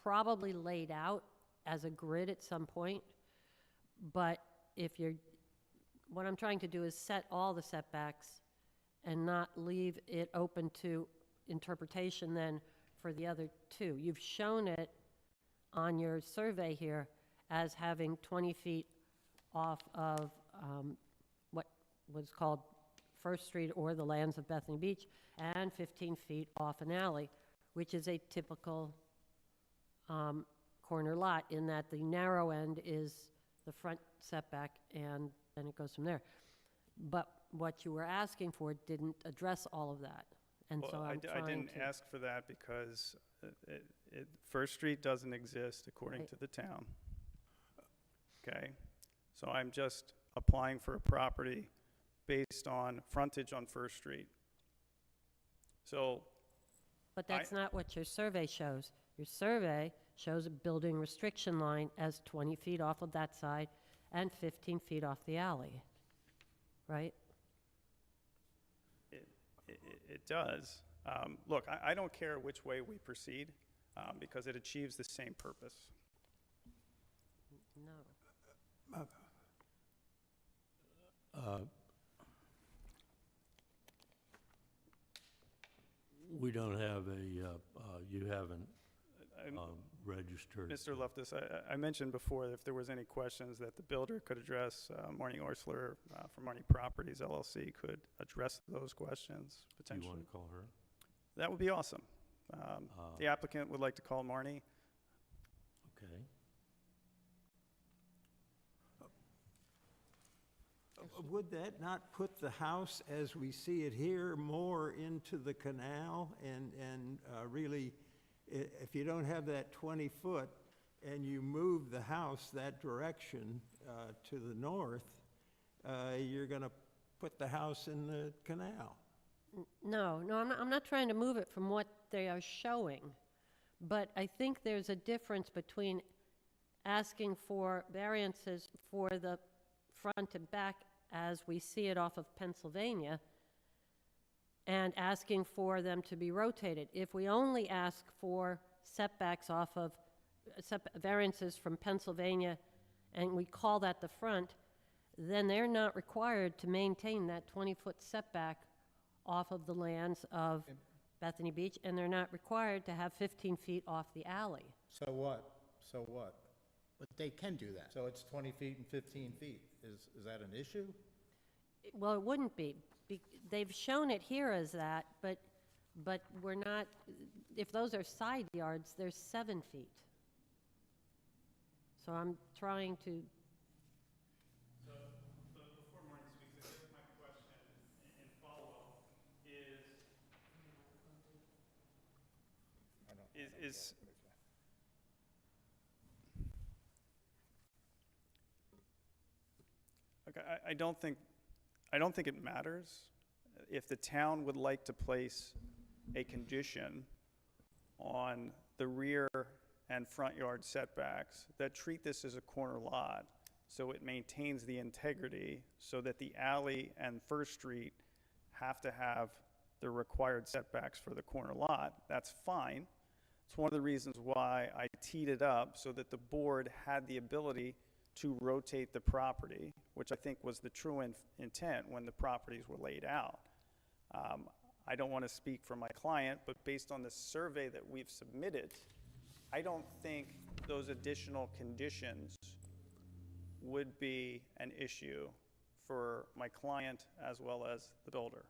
probably laid out as a grid at some point, but what I'm trying to do is set all the setbacks and not leave it open to interpretation then for the other two. You've shown it on your survey here as having 20 feet off of what was called First Street or the lands of Bethany Beach, and 15 feet off an alley, which is a typical corner lot in that the narrow end is the front setback and then it goes from there. But what you were asking for didn't address all of that. And so well, I'm I trying didn't to. ask for that because First Street doesn't exist according Right. to the town. Okay? So I'm just applying for a property based on frontage on First Street. So But that's not what your survey shows. Your survey shows a building restriction line as 20 feet off of that side and 15 feet off the alley, right? it does. Look, I don't care which way we proceed because it achieves the same purpose. No. We don't have you haven't I'm- registered. Mr. Loftus, I mentioned before that if there was any questions that the builder could address, Marnie Orsler from Marnie Properties LLC could address those questions Do you potentially. want to call her? That would be awesome. The applicant would like to call Marnie. Okay. Would that not put the house, as we see it here, more into the canal? And really, if you don't have that 20-foot and you move the house that direction to the north, you're going to put the house in the canal. No, I'm not trying to move it from what they are showing. But I think there's a difference between asking for variances for the front and back as we see it off of Pennsylvania and asking for them to be rotated. If we only ask for setbacks off of, variances from Pennsylvania, and we call that the front, then they're not required to maintain that 20-foot setback off of the lands of Bethany Beach, and they're not required to have 15 feet off the alley. So what? So what? But they can do that. So it's 20 feet and 15 feet. Is that an issue? Well, it wouldn't be. They've shown it here as that, but we're not, if those are side yards, they're 7 feet. So I'm trying to, So, before Marnie speaks, I guess my question in follow-up is okay, I don't think it matters if the town would like to place a condition on the rear and front yard setbacks that treat this as a corner lot, so it maintains the integrity, so that the alley and First Street have to have the required setbacks for the corner lot. That's fine. It's one of the reasons why I teed it up so that the board had the ability to rotate the property, which I think was the true intent when the properties were laid out. I don't want to speak for my client, but based on the survey that we've submitted, I don't think those additional conditions would be an issue for my client as well as the builder.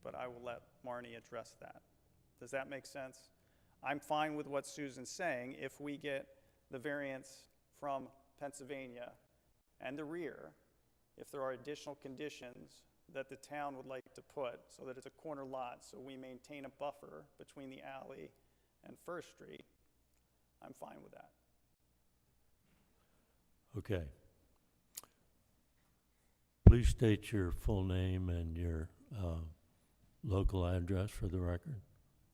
But I will let Marnie address that. Does that make sense? I'm fine with what Susan's saying if we get the variance from Pennsylvania and the rear, if there are additional conditions that the town would like to put so that it's a corner lot, so we maintain a buffer between the alley and First Street, I'm fine with that. Okay. Please state your full name and your local address for the record.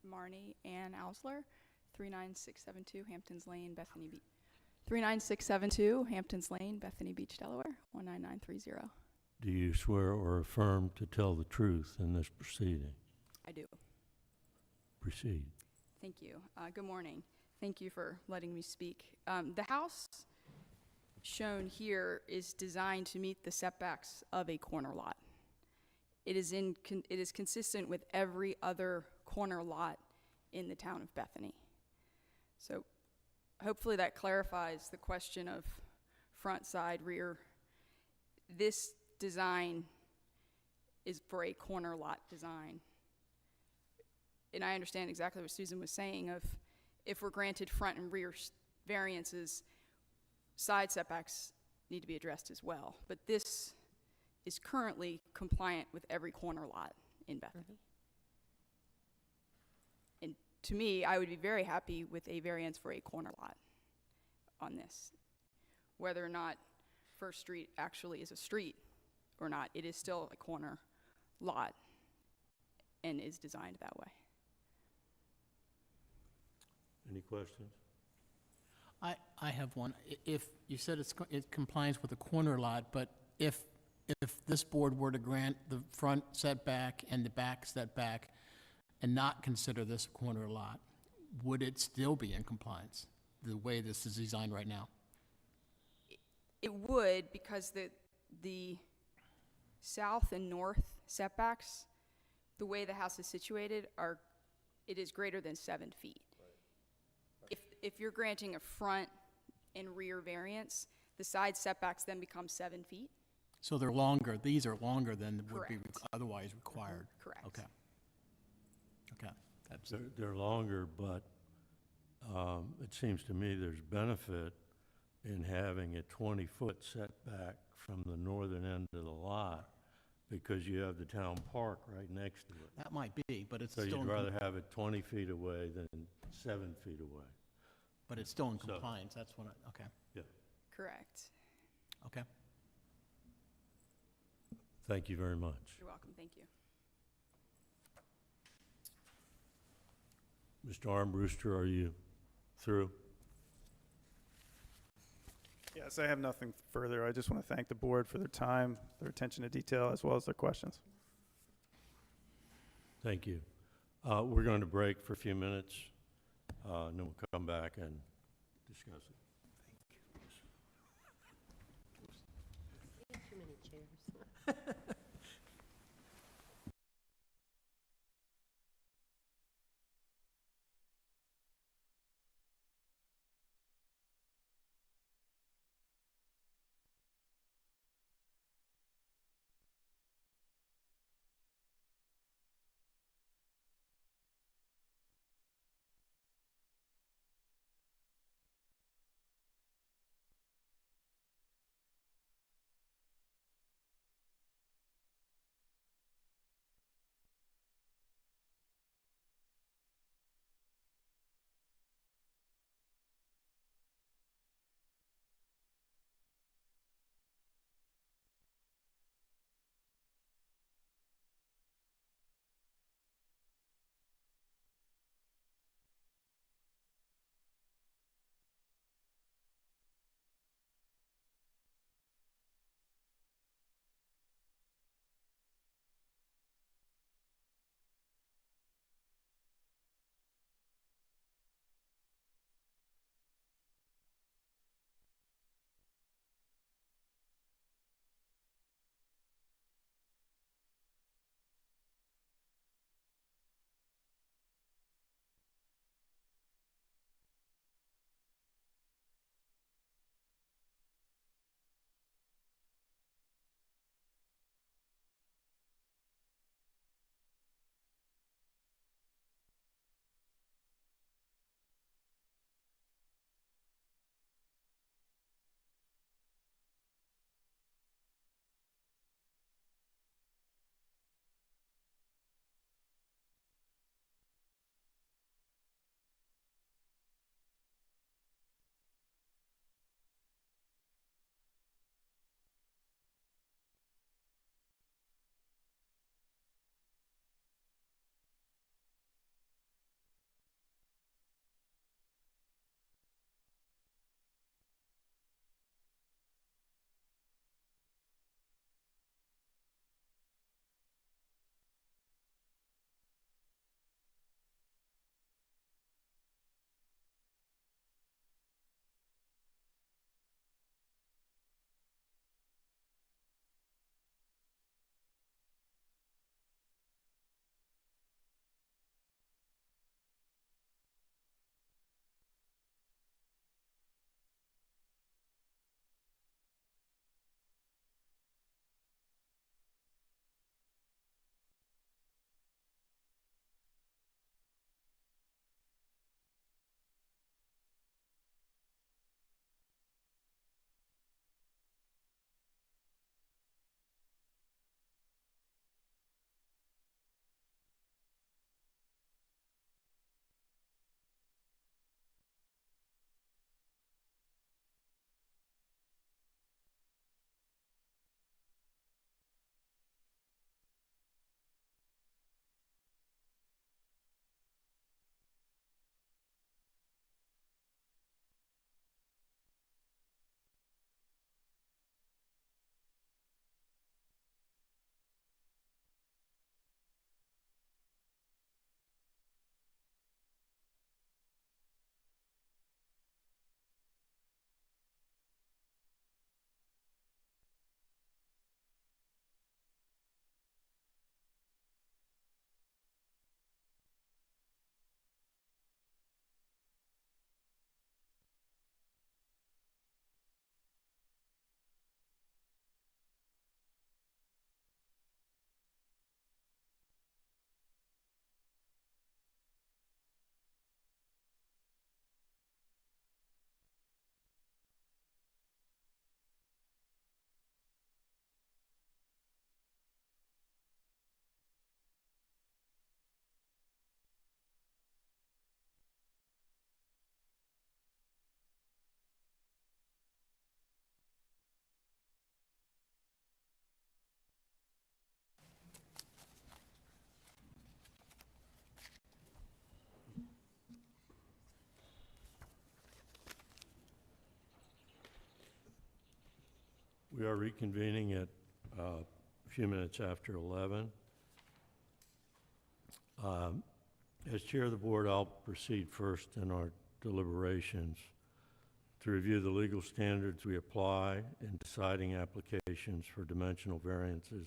Marnie Ann Ausler, 39672 Hamptons Lane, Bethany Beach. 39672 Hamptons Lane, Bethany Beach, Delaware, 19930. Do you swear or affirm to tell the truth in this proceeding? I do. Proceed. Thank you. Good morning. Thank you for letting me speak. The house shown here is designed to meet the setbacks of a corner lot. It is consistent with every other corner lot in the town of Bethany. So hopefully that clarifies the question of front, side, rear. This design is for a corner lot design. And I understand exactly what Susan was saying of if we're granted front and rear variances, side setbacks need to be addressed as well. But this is currently compliant with every corner lot in Bethany. And to me, I would be very happy with a variance for a corner lot on this. Whether or not First Street actually is a street or not, it is still a corner lot and is designed that way. Any questions? I have one. If, you said it complies with the corner lot, but if this board were to grant the front setback and the back setback and not consider this a corner lot, would it still be in compliance, the way this is designed right now? It would, because the south and north setbacks, the way the house is situated, it is greater than 7 feet. If you're granting a front and rear variance, the side setbacks then become 7 feet. So they're longer, these are longer than would be Correct. otherwise required? Correct. Okay. Okay. That's, They're longer, but it seems to me there's benefit in having a 20-foot setback from the northern end of the lot because you have the town park right next to it. that might be, but it's So still, you'd rather have it 20 feet away than 7 feet away. but it's still in So- compliance, that's what okay, Yeah. Correct. okay. Thank you very much. You're welcome. Thank you. Mr. Armbruster, are you through? Yes, I have nothing further. I just want to thank the board for their time, their attention to detail, as well as their questions. Thank you. We're going to break for a few minutes, and then we'll come back and discuss it. Too many chairs. We are reconvening at a few minutes after 11. As chair of the board, I'll proceed first in our deliberations to review the legal standards we apply in deciding applications for dimensional variances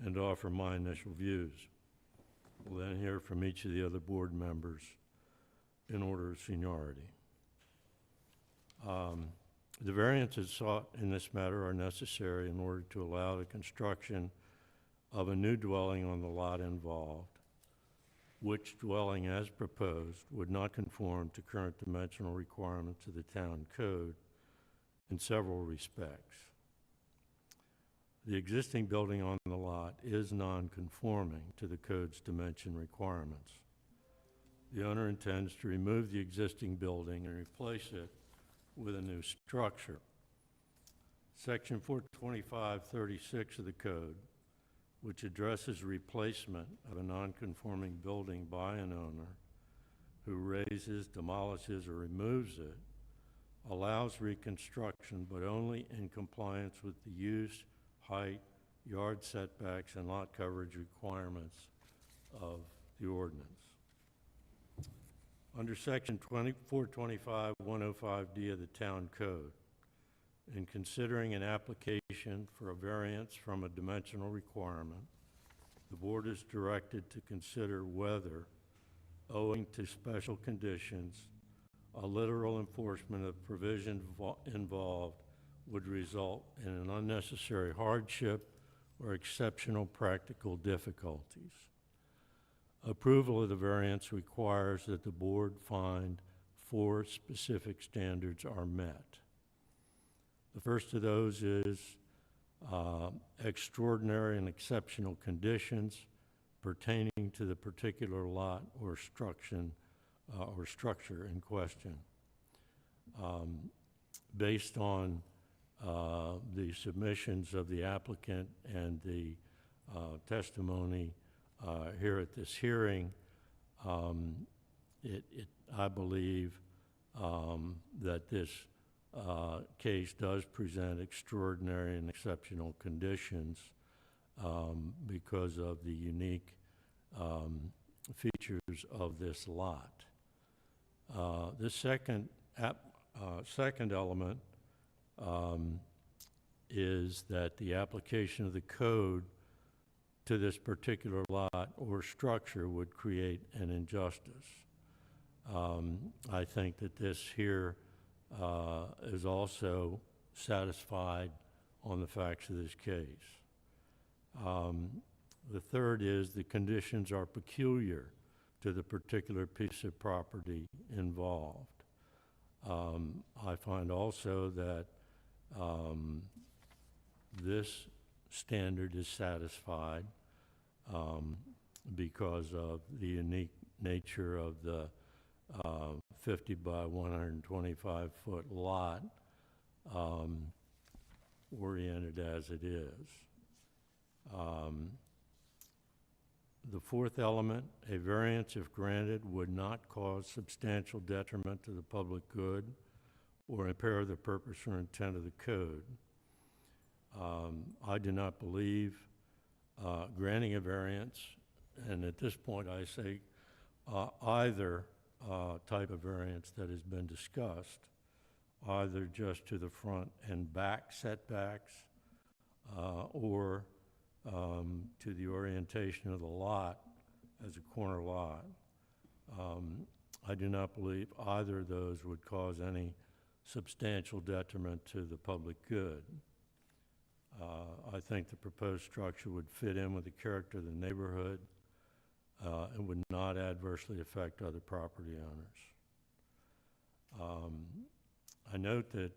and to offer my initial views. We'll then hear from each of the other board members in order of seniority. The variances sought in this matter are necessary in order to allow the construction of a new dwelling on the lot involved, which dwelling as proposed would not conform to current dimensional requirements of the town code in several respects. The existing building on the lot is non-conforming to the code's dimension requirements. The owner intends to remove the existing building and replace it with a new structure. Section 425-36 of the code, which addresses replacement of a non-conforming building by an owner who raises, demolishes, or removes it, allows reconstruction, but only in compliance with the use, height, yard setbacks, and lot coverage requirements of the ordinance. Under Section 425-105D of the Town Code, in considering an application for a variance from a dimensional requirement, the board is directed to consider whether, owing to special conditions, a literal enforcement of provision involved would result in an unnecessary hardship or exceptional practical difficulties. Approval of the variance requires that the board find 4 specific standards are met. The first of those is extraordinary and exceptional conditions pertaining to the particular lot or structure in question. Based on the submissions of the applicant and the testimony here at this hearing, I believe that this case does present extraordinary and exceptional conditions because of the unique features of this lot. The second element is that the application of the code to this particular lot or structure would create an injustice. I think that this here is also satisfied on the facts of this case. The third is the conditions are peculiar to the particular piece of property involved. I find also that this standard is satisfied because of the unique nature of the 50 by 125 foot lot oriented as it is. The fourth element, a variance if granted would not cause substantial detriment to the public good or impair the purpose or intent of the code. I do not believe granting a variance, and at this point I say either type of variance that has been discussed, either just to the front and back setbacks or to the orientation of the lot as a corner lot. I do not believe either of those would cause any substantial detriment to the public good. I think the proposed structure would fit in with the character of the neighborhood and would not adversely affect other property owners. I note that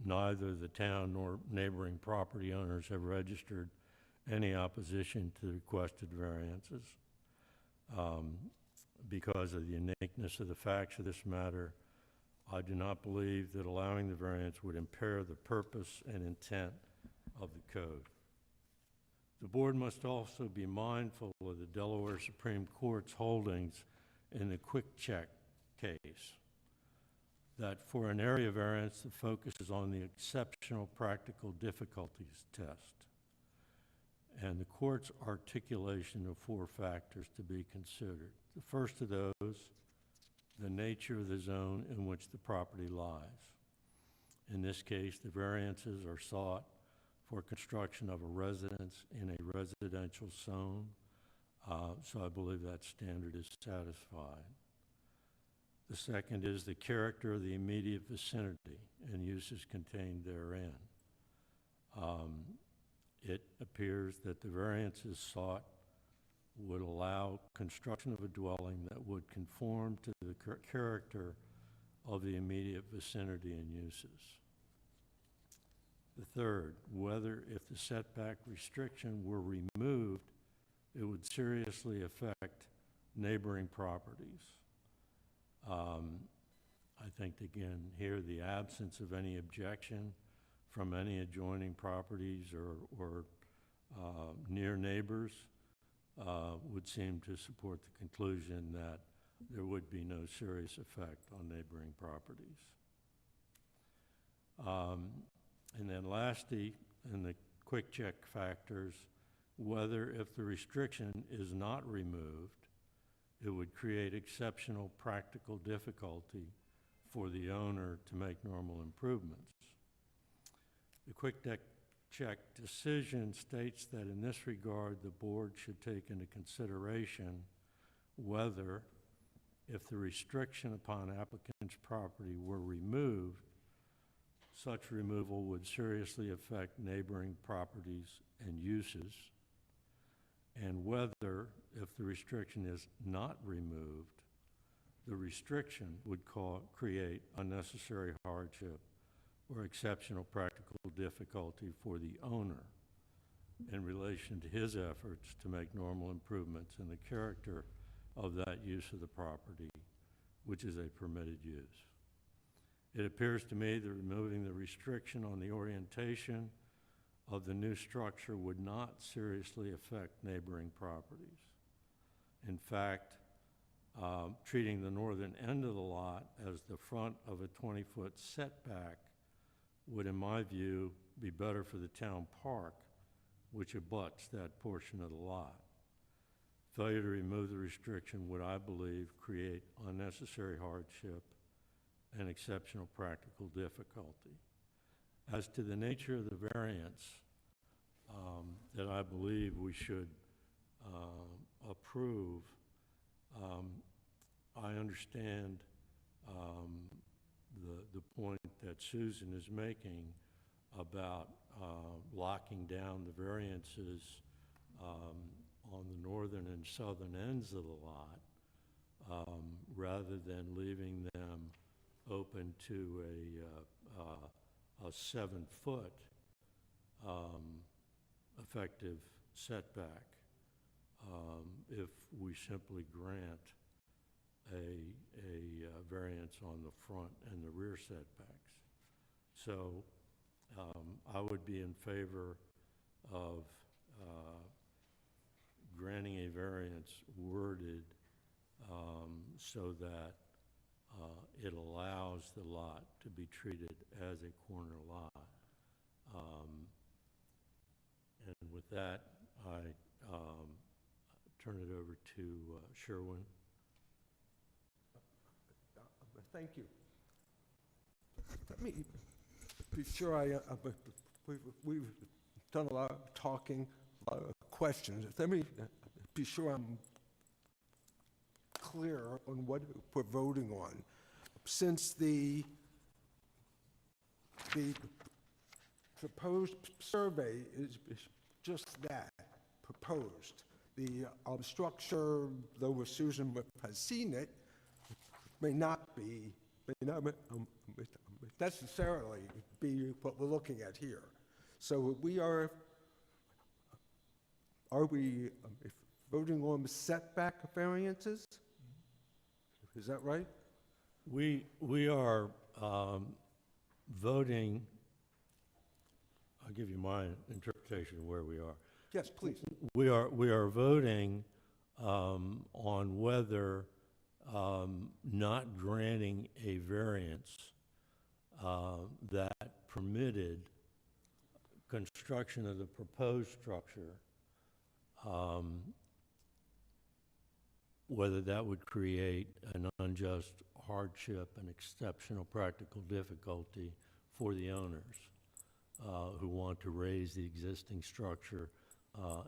neither the town nor neighboring property owners have registered any opposition to the requested variances. Because of the uniqueness of the facts of this matter, I do not believe that allowing the variance would impair the purpose and intent of the code. The board must also be mindful of the Delaware Supreme Court's holdings in the Quick Check case that for an area variance, the focus is on the exceptional practical difficulties test, and the court's articulation of 4 factors to be considered. The first of those, the nature of the zone in which the property lies. In this case, the variances are sought for construction of a residence in a residential zone, so I believe that standard is satisfied. The second is the character of the immediate vicinity and uses contained therein. It appears that the variances sought would allow construction of a dwelling that would conform to the character of the immediate vicinity and uses. The third, whether if the setback restriction were removed, it would seriously affect neighboring properties. I think, again, here, the absence of any objection from any adjoining properties or near neighbors would seem to support the conclusion that there would be no serious effect on neighboring properties. And then lastly, in the quick check factors, whether if the restriction is not removed, it would create exceptional practical difficulty for the owner to make normal improvements. The quick check decision states that in this regard, the board should take into consideration whether, if the restriction upon applicant's property were removed, such removal would seriously affect neighboring properties and uses, and whether, if the restriction is not removed, the restriction would create unnecessary hardship or exceptional practical difficulty for the owner in relation to his efforts to make normal improvements in the character of that use of the property, which is a permitted use. It appears to me that removing the restriction on the orientation of the new structure would not seriously affect neighboring properties. In fact, treating the northern end of the lot as the front of a 20-foot setback would, in my view, be better for the town park, which abuts that portion of the lot. Failure to remove the restriction would, I believe, create unnecessary hardship and exceptional practical difficulty. As to the nature of the variance that I believe we should approve, I understand the point that Susan is making about locking down the variances on the northern and southern ends of the lot, rather than leaving them open to a 7-foot effective setback, if we simply grant a variance on the front and the rear setbacks. So I would be in favor of granting a variance worded so that it allows the lot to be treated as a corner lot. And with that, I turn it over to Sherwin. Thank you. Let me be sure we've done a lot of talking, a lot of questions. Let me be sure I'm clear on what we're voting on. Since the proposed survey is just that, proposed. The structure, though Susan has seen it, may not necessarily be what we're looking at here. So are we voting on setback variances? Is that right? We are voting, I'll give you my interpretation of where we are. Yes, please. We are voting on whether not granting a variance that permitted construction of the proposed structure, whether that would create an unjust hardship and exceptional practical difficulty for the owners who want to raise the existing structure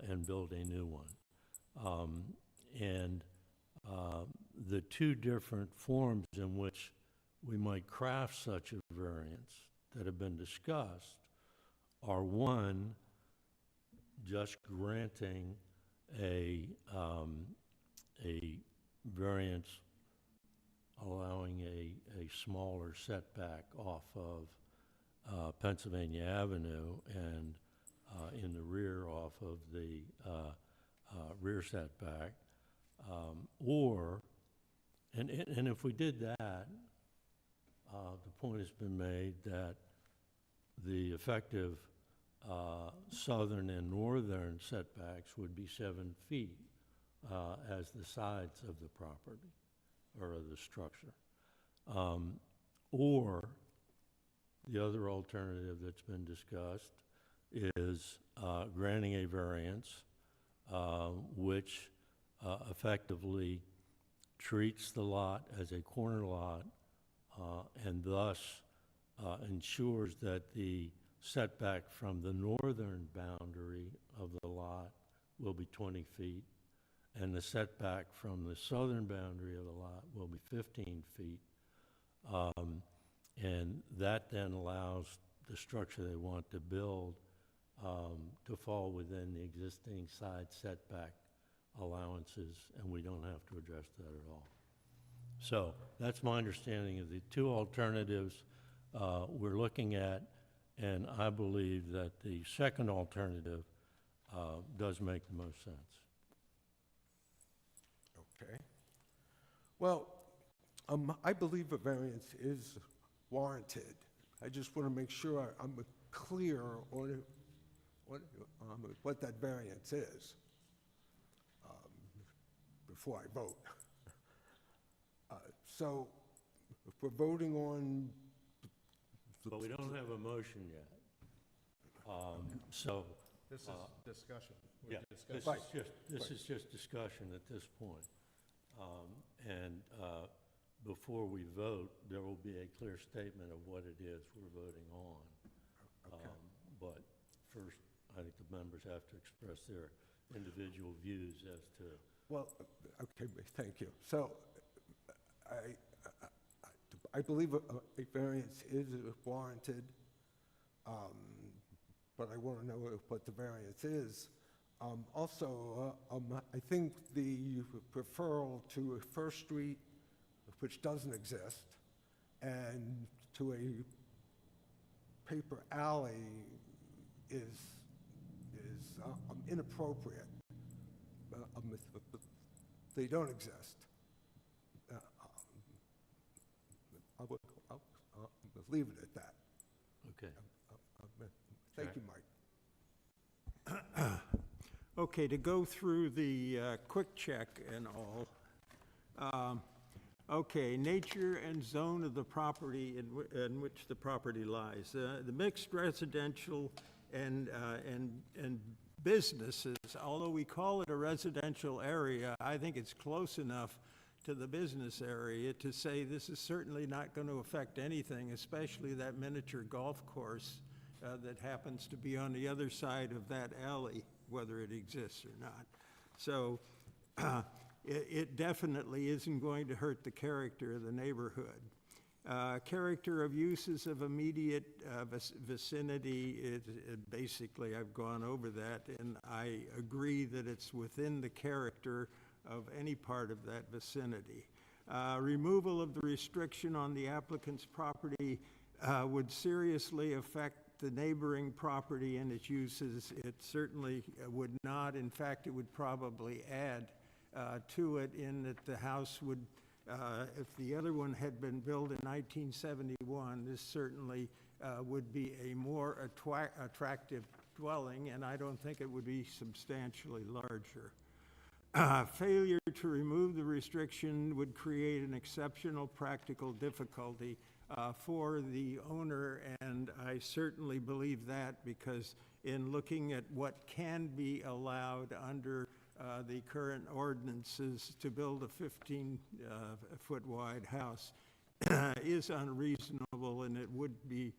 and build a new one. The two different forms in which we might craft such a variance that have been discussed are, one, just granting a variance allowing a smaller setback off of Pennsylvania Avenue and in the rear off of the rear setback. And if we did that, the point has been made that the effective southern and northern setbacks would be 7 feet as the sides of the property or of the structure. Or the other alternative that's been discussed is granting a variance which effectively treats the lot as a corner lot and thus ensures that the setback from the northern boundary of the lot will be 20 feet, and the setback from the southern boundary of the lot will be 15 feet. And that then allows the structure they want to build to fall within the existing side setback allowances, and we don't have to address that at all. So that's my understanding of the two alternatives we're looking at, and I believe that the second alternative does make the most sense. Okay. Well, I believe a variance is warranted. I just want to make sure I'm clear on what that variance is before I vote. So if we're voting on... But we don't have a motion yet. So, This is discussion. yeah, this is just discussion at this point. And before we vote, there will be a clear statement of what it is we're voting on. But first, I think the members have to express their individual views as to... Well, okay, thank you. So I believe a variance is warranted, but I want to know what the variance is. Also, I think the referral to First Street, which doesn't exist, and to a paper alley is inappropriate. They don't exist. I'll leave it at that. Okay. Thank you, Mike. Okay, to go through the quick check and all. Okay, nature and zone of the property in which the property lies. The mixed residential and businesses, although we call it a residential area, I think it's close enough to the business area to say this is certainly not going to affect anything, especially that miniature golf course that happens to be on the other side of that alley, whether it exists or not. So it definitely isn't going to hurt the character of the neighborhood. Character of uses of immediate vicinity, basically I've gone over that, and I agree that it's within the character of any part of that vicinity. Removal of the restriction on the applicant's property would seriously affect the neighboring property and its uses. It certainly would not. In fact, it would probably add to it in that the house would, if the other one had been built in 1971, this certainly would be a more attractive dwelling, and I don't think it would be substantially larger. Failure to remove the restriction would create an exceptional practical difficulty. for the owner, and I certainly believe that because in looking at what can be allowed under the current ordinances to build a 15-foot wide house is unreasonable, and it would be,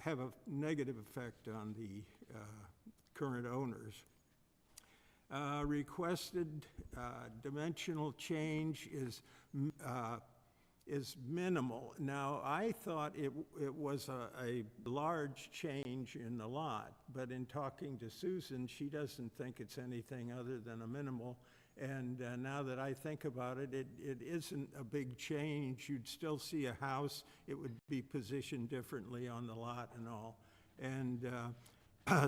have a negative effect on the current owners. Requested dimensional change is minimal. Now, I thought it was a large change in the lot, but in talking to Susan, she doesn't think it's anything other than a minimal. And now that I think about it, it isn't a big change. You'd still see a house. It would be positioned differently on the lot and all. And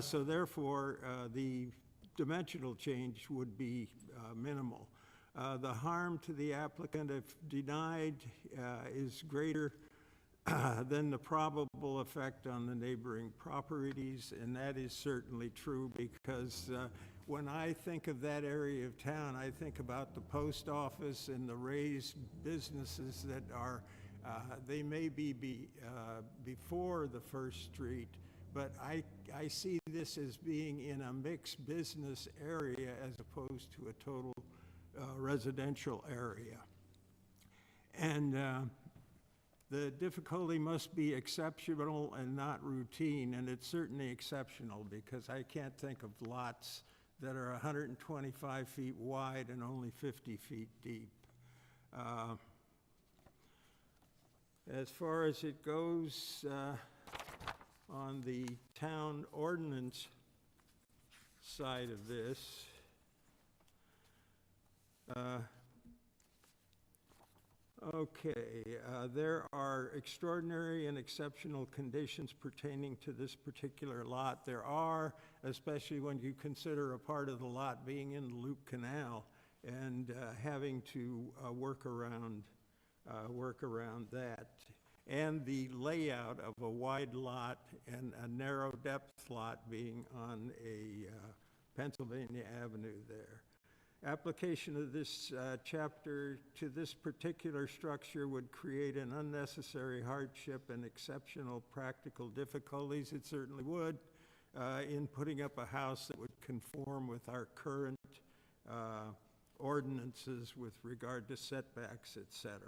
so therefore, the dimensional change would be minimal. The harm to the applicant, if denied, is greater than the probable effect on the neighboring properties, and that is certainly true because when I think of that area of town, I think about the post office and the raised businesses that are, they may be before the first street, but I see this as being in a mixed business area as opposed to a total residential area. And the difficulty must be exceptional and not routine, and it's certainly exceptional because I can't think of lots that are 125 feet wide and only 50 feet deep. As far as it goes on the town ordinance side of this, there are extraordinary and exceptional conditions pertaining to this particular lot. There are, especially when you consider a part of the lot being in the Loop Canal and having to work around that. And the layout of a wide lot and a narrow depth lot being on a Pennsylvania Avenue there. Application of this chapter to this particular structure would create an unnecessary hardship and exceptional practical difficulties. It certainly would in putting up a house that would conform with our current ordinances with regard to setbacks, etc.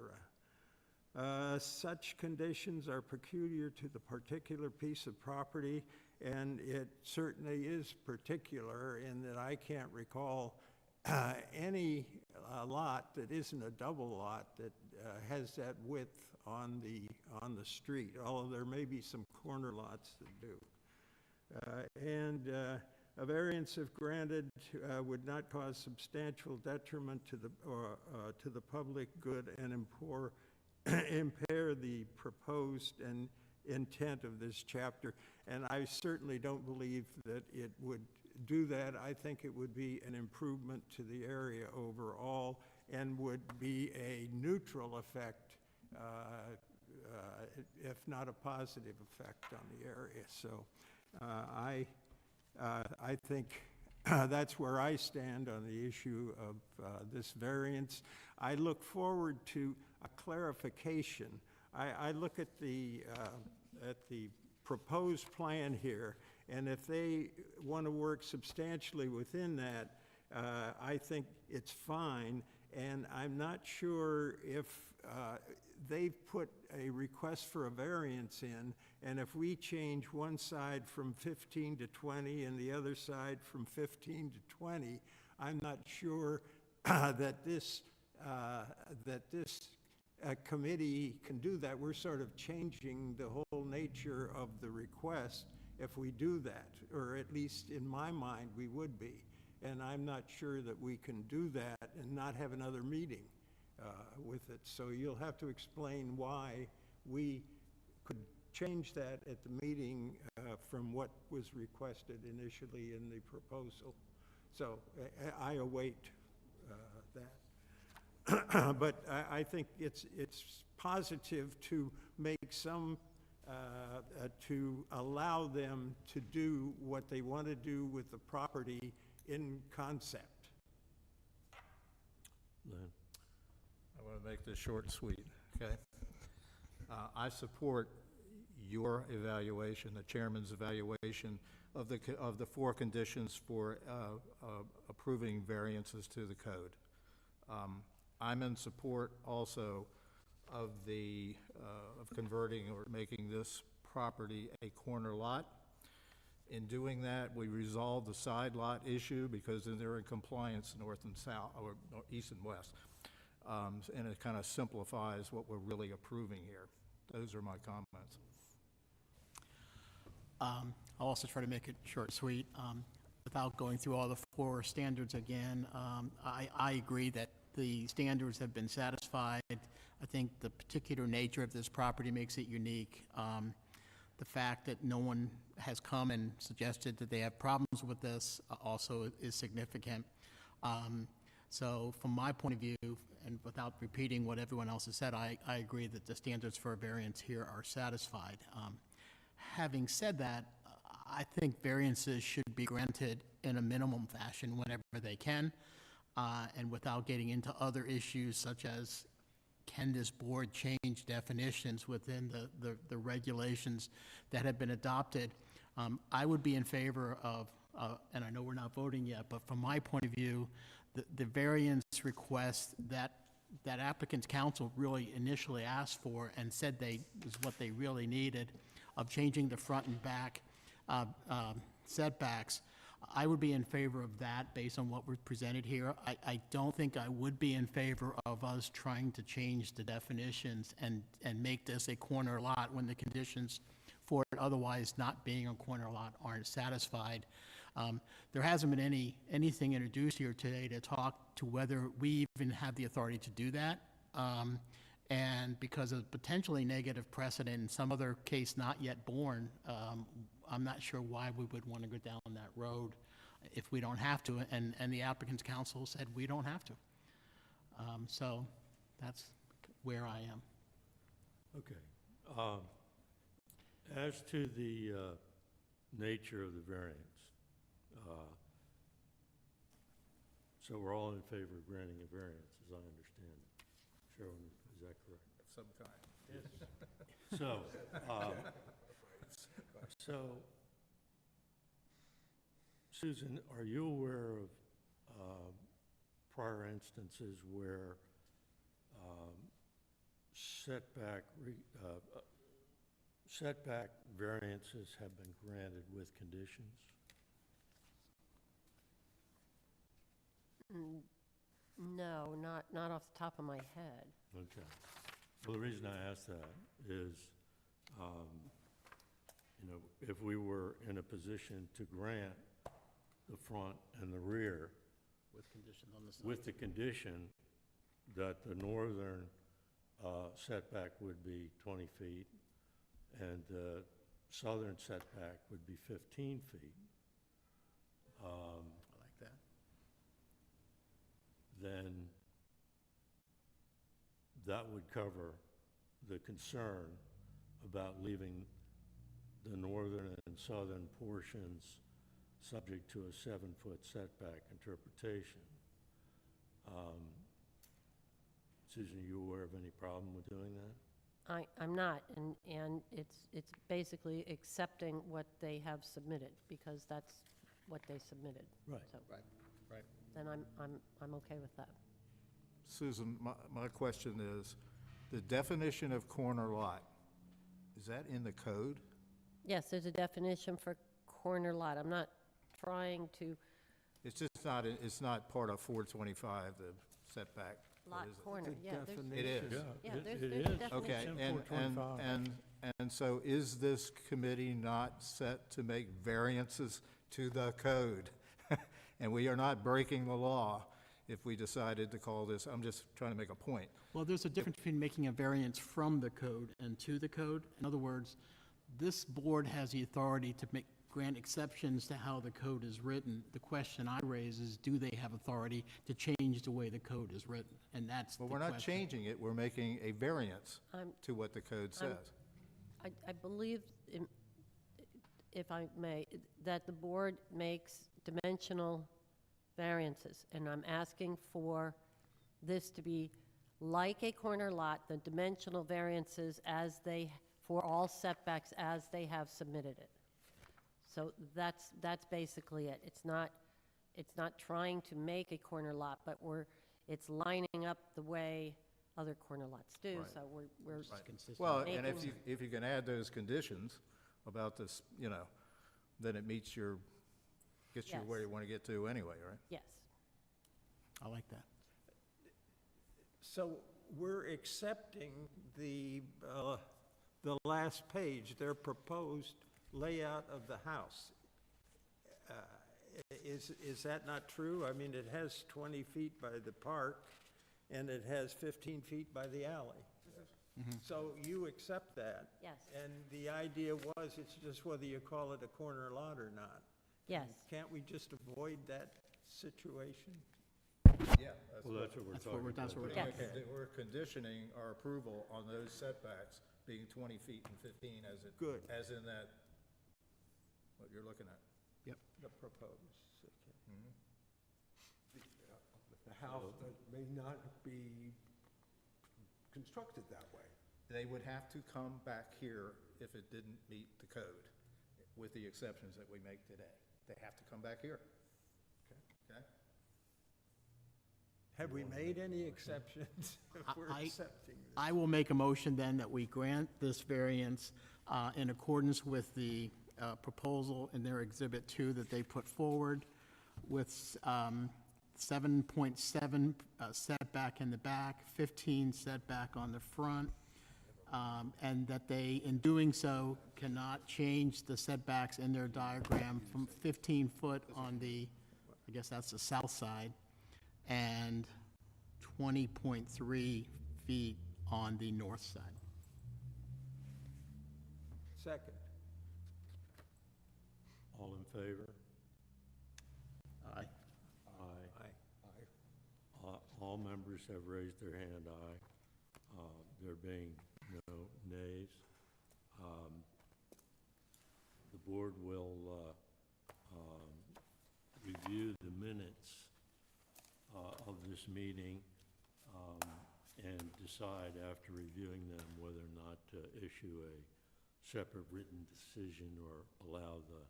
Such conditions are peculiar to the particular piece of property, and it certainly is particular in that I can't recall any lot that isn't a double lot that has that width on the street, although there may be some corner lots that do. And a variance if granted would not cause substantial detriment to the public good and impair the proposed and intent of this chapter. And I certainly don't believe that it would do that. I think it would be an improvement to the area overall and would be a neutral effect, if not a positive effect on the area. So I think that's where I stand on the issue of this variance. I look forward to a clarification. I look at the proposed plan here, and if they want to work substantially within that, I think it's fine. And I'm not sure if they've put a request for a variance in, and if we change one side from 15 to 20 and the other side from 15 to 20, I'm not sure that this committee can do that. We're sort of changing the whole nature of the request if we do that, or at least in my mind, we would be. And I'm not sure that we can do that and not have another meeting with it. So you'll have to explain why we could change that at the meeting from what was requested initially in the proposal. So I await that. But I think it's positive to make some, to allow them to do what they want to do with the property in concept. Lynn? I want to make this short and sweet, okay? I support your evaluation, the chairman's evaluation of the four conditions for approving variances to the code. I'm in support also of of converting or making this property a corner lot. In doing that, we resolve the side lot issue because then they're in compliance north and south, or east and west. And it kind of simplifies what we're really approving here. Those are my comments. I'll also try to make it short and sweet. Without going through all the four standards again, I agree that the standards have been satisfied. I think the particular nature of this property makes it unique. The fact that no one has come and suggested that they have problems with this also is significant. So from my point of view, and without repeating what everyone else has said, I agree that the standards for a variance here are satisfied. Having said that, I think variances should be granted in a minimum fashion whenever they can, and without getting into other issues such as, can this board change definitions within the regulations that have been adopted? I would be in favor of, and I know we're not voting yet, but from my point of view, the variance request that applicant's counsel really initially asked for and said was what they really needed, of changing the front and back setbacks, I would be in favor of that based on what we're presented here. I don't think I would be in favor of us trying to change the definitions and make this a corner lot when the conditions for it otherwise not being a corner lot aren't satisfied. There hasn't been anything introduced here today to talk to whether we even have the authority to do that. And because of potentially negative precedent in some other case not yet born, I'm not sure why we would want to go down that road if we don't have to, and the applicant's counsel said we don't have to. So that's where I am. Okay. As to the nature of the variance, so we're all in favor of granting a variance, as I understand it. Sharon, is that correct? Of some kind. So, Susan, are you aware of prior instances where setback variances have been granted with conditions? No, not off the top of my head. Okay. Well, the reason I ask that is, if we were in a position to grant the front and the rear With conditions on the side. with the condition that the northern setback would be 20 feet and the southern setback would be 15 feet, I like that. then that would cover the concern about leaving the northern and southern portions subject to a 7-foot setback interpretation. Susan, are you aware of any problem with doing that? I'm not, and it's basically accepting what they have submitted, because that's what they submitted. Right. So Right. then I'm okay with that. Susan, my question is, the definition of corner lot, is that in the code? Yes, there's a definition for corner lot. I'm not trying to It's just not, it's not part of 425, the setback. or lot is it? corner. Yeah, there's, It is. yeah, it- there's it there's a is. definition. Okay, It's in and 425. so is this committee not set to make variances to the code? And we are not breaking the law if we decided to call this, I'm just trying to make a point. Well, there's a difference between making a variance from the code and to the code. In other words, this board has the authority to grant exceptions to how the code is written. The question I raise is, do they have authority to change the way the code is written? And that's the But question. we're not changing it, we're making a variance I'm- to what the code says. I believe, if I may, that the board makes dimensional variances, and I'm asking for this to be like a corner lot, the dimensional variances as they, for all setbacks as they have submitted it. So that's basically it. It's not trying to make a corner lot, but it's lining up the way other corner lots do, Right. so we're Well, and if making- you, if you can add those conditions about this, you know, then it meets your, gets you where Yes. you want to get to anyway, right? yes. I like that. So we're accepting the last page, their proposed layout of the house. Is that not true? I mean, it has 20 feet by the park, and it has 15 feet by the alley. So you accept that? Yes. And the idea was, it's just whether you call it a corner lot or not. Yes. Can't we just avoid that situation? Yeah. Well, that's what we're That's what talking we're- about. that's what we're Yes. We're conditioning our approval on those setbacks being 20 feet and 15 as it. Good. As in that, what you're looking at. The proposed, okay. The house that may not be constructed that way. They would have to come back here if it didn't meet the code, with the exceptions that we make today. They have to come back here. Okay? Have we made any exceptions if we're I- accepting this? I will make a motion then that we grant this variance in accordance with the proposal in their Exhibit 2 that they put forward with 7.7 setback in the back, 15 setback on the front, and that they, in doing so, cannot change the setbacks in their diagram from 15 foot on the, I guess that's the south side, and 20.3 feet on the north side. Second. All in favor? Aye. Aye. All members have raised their hand, aye. There being no nays. The board will review the minutes of this meeting and decide after reviewing them whether or not to issue a separate written decision or allow the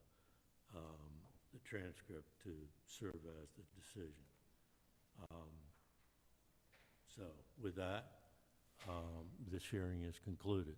transcript to serve as the decision. So with that, this hearing is concluded.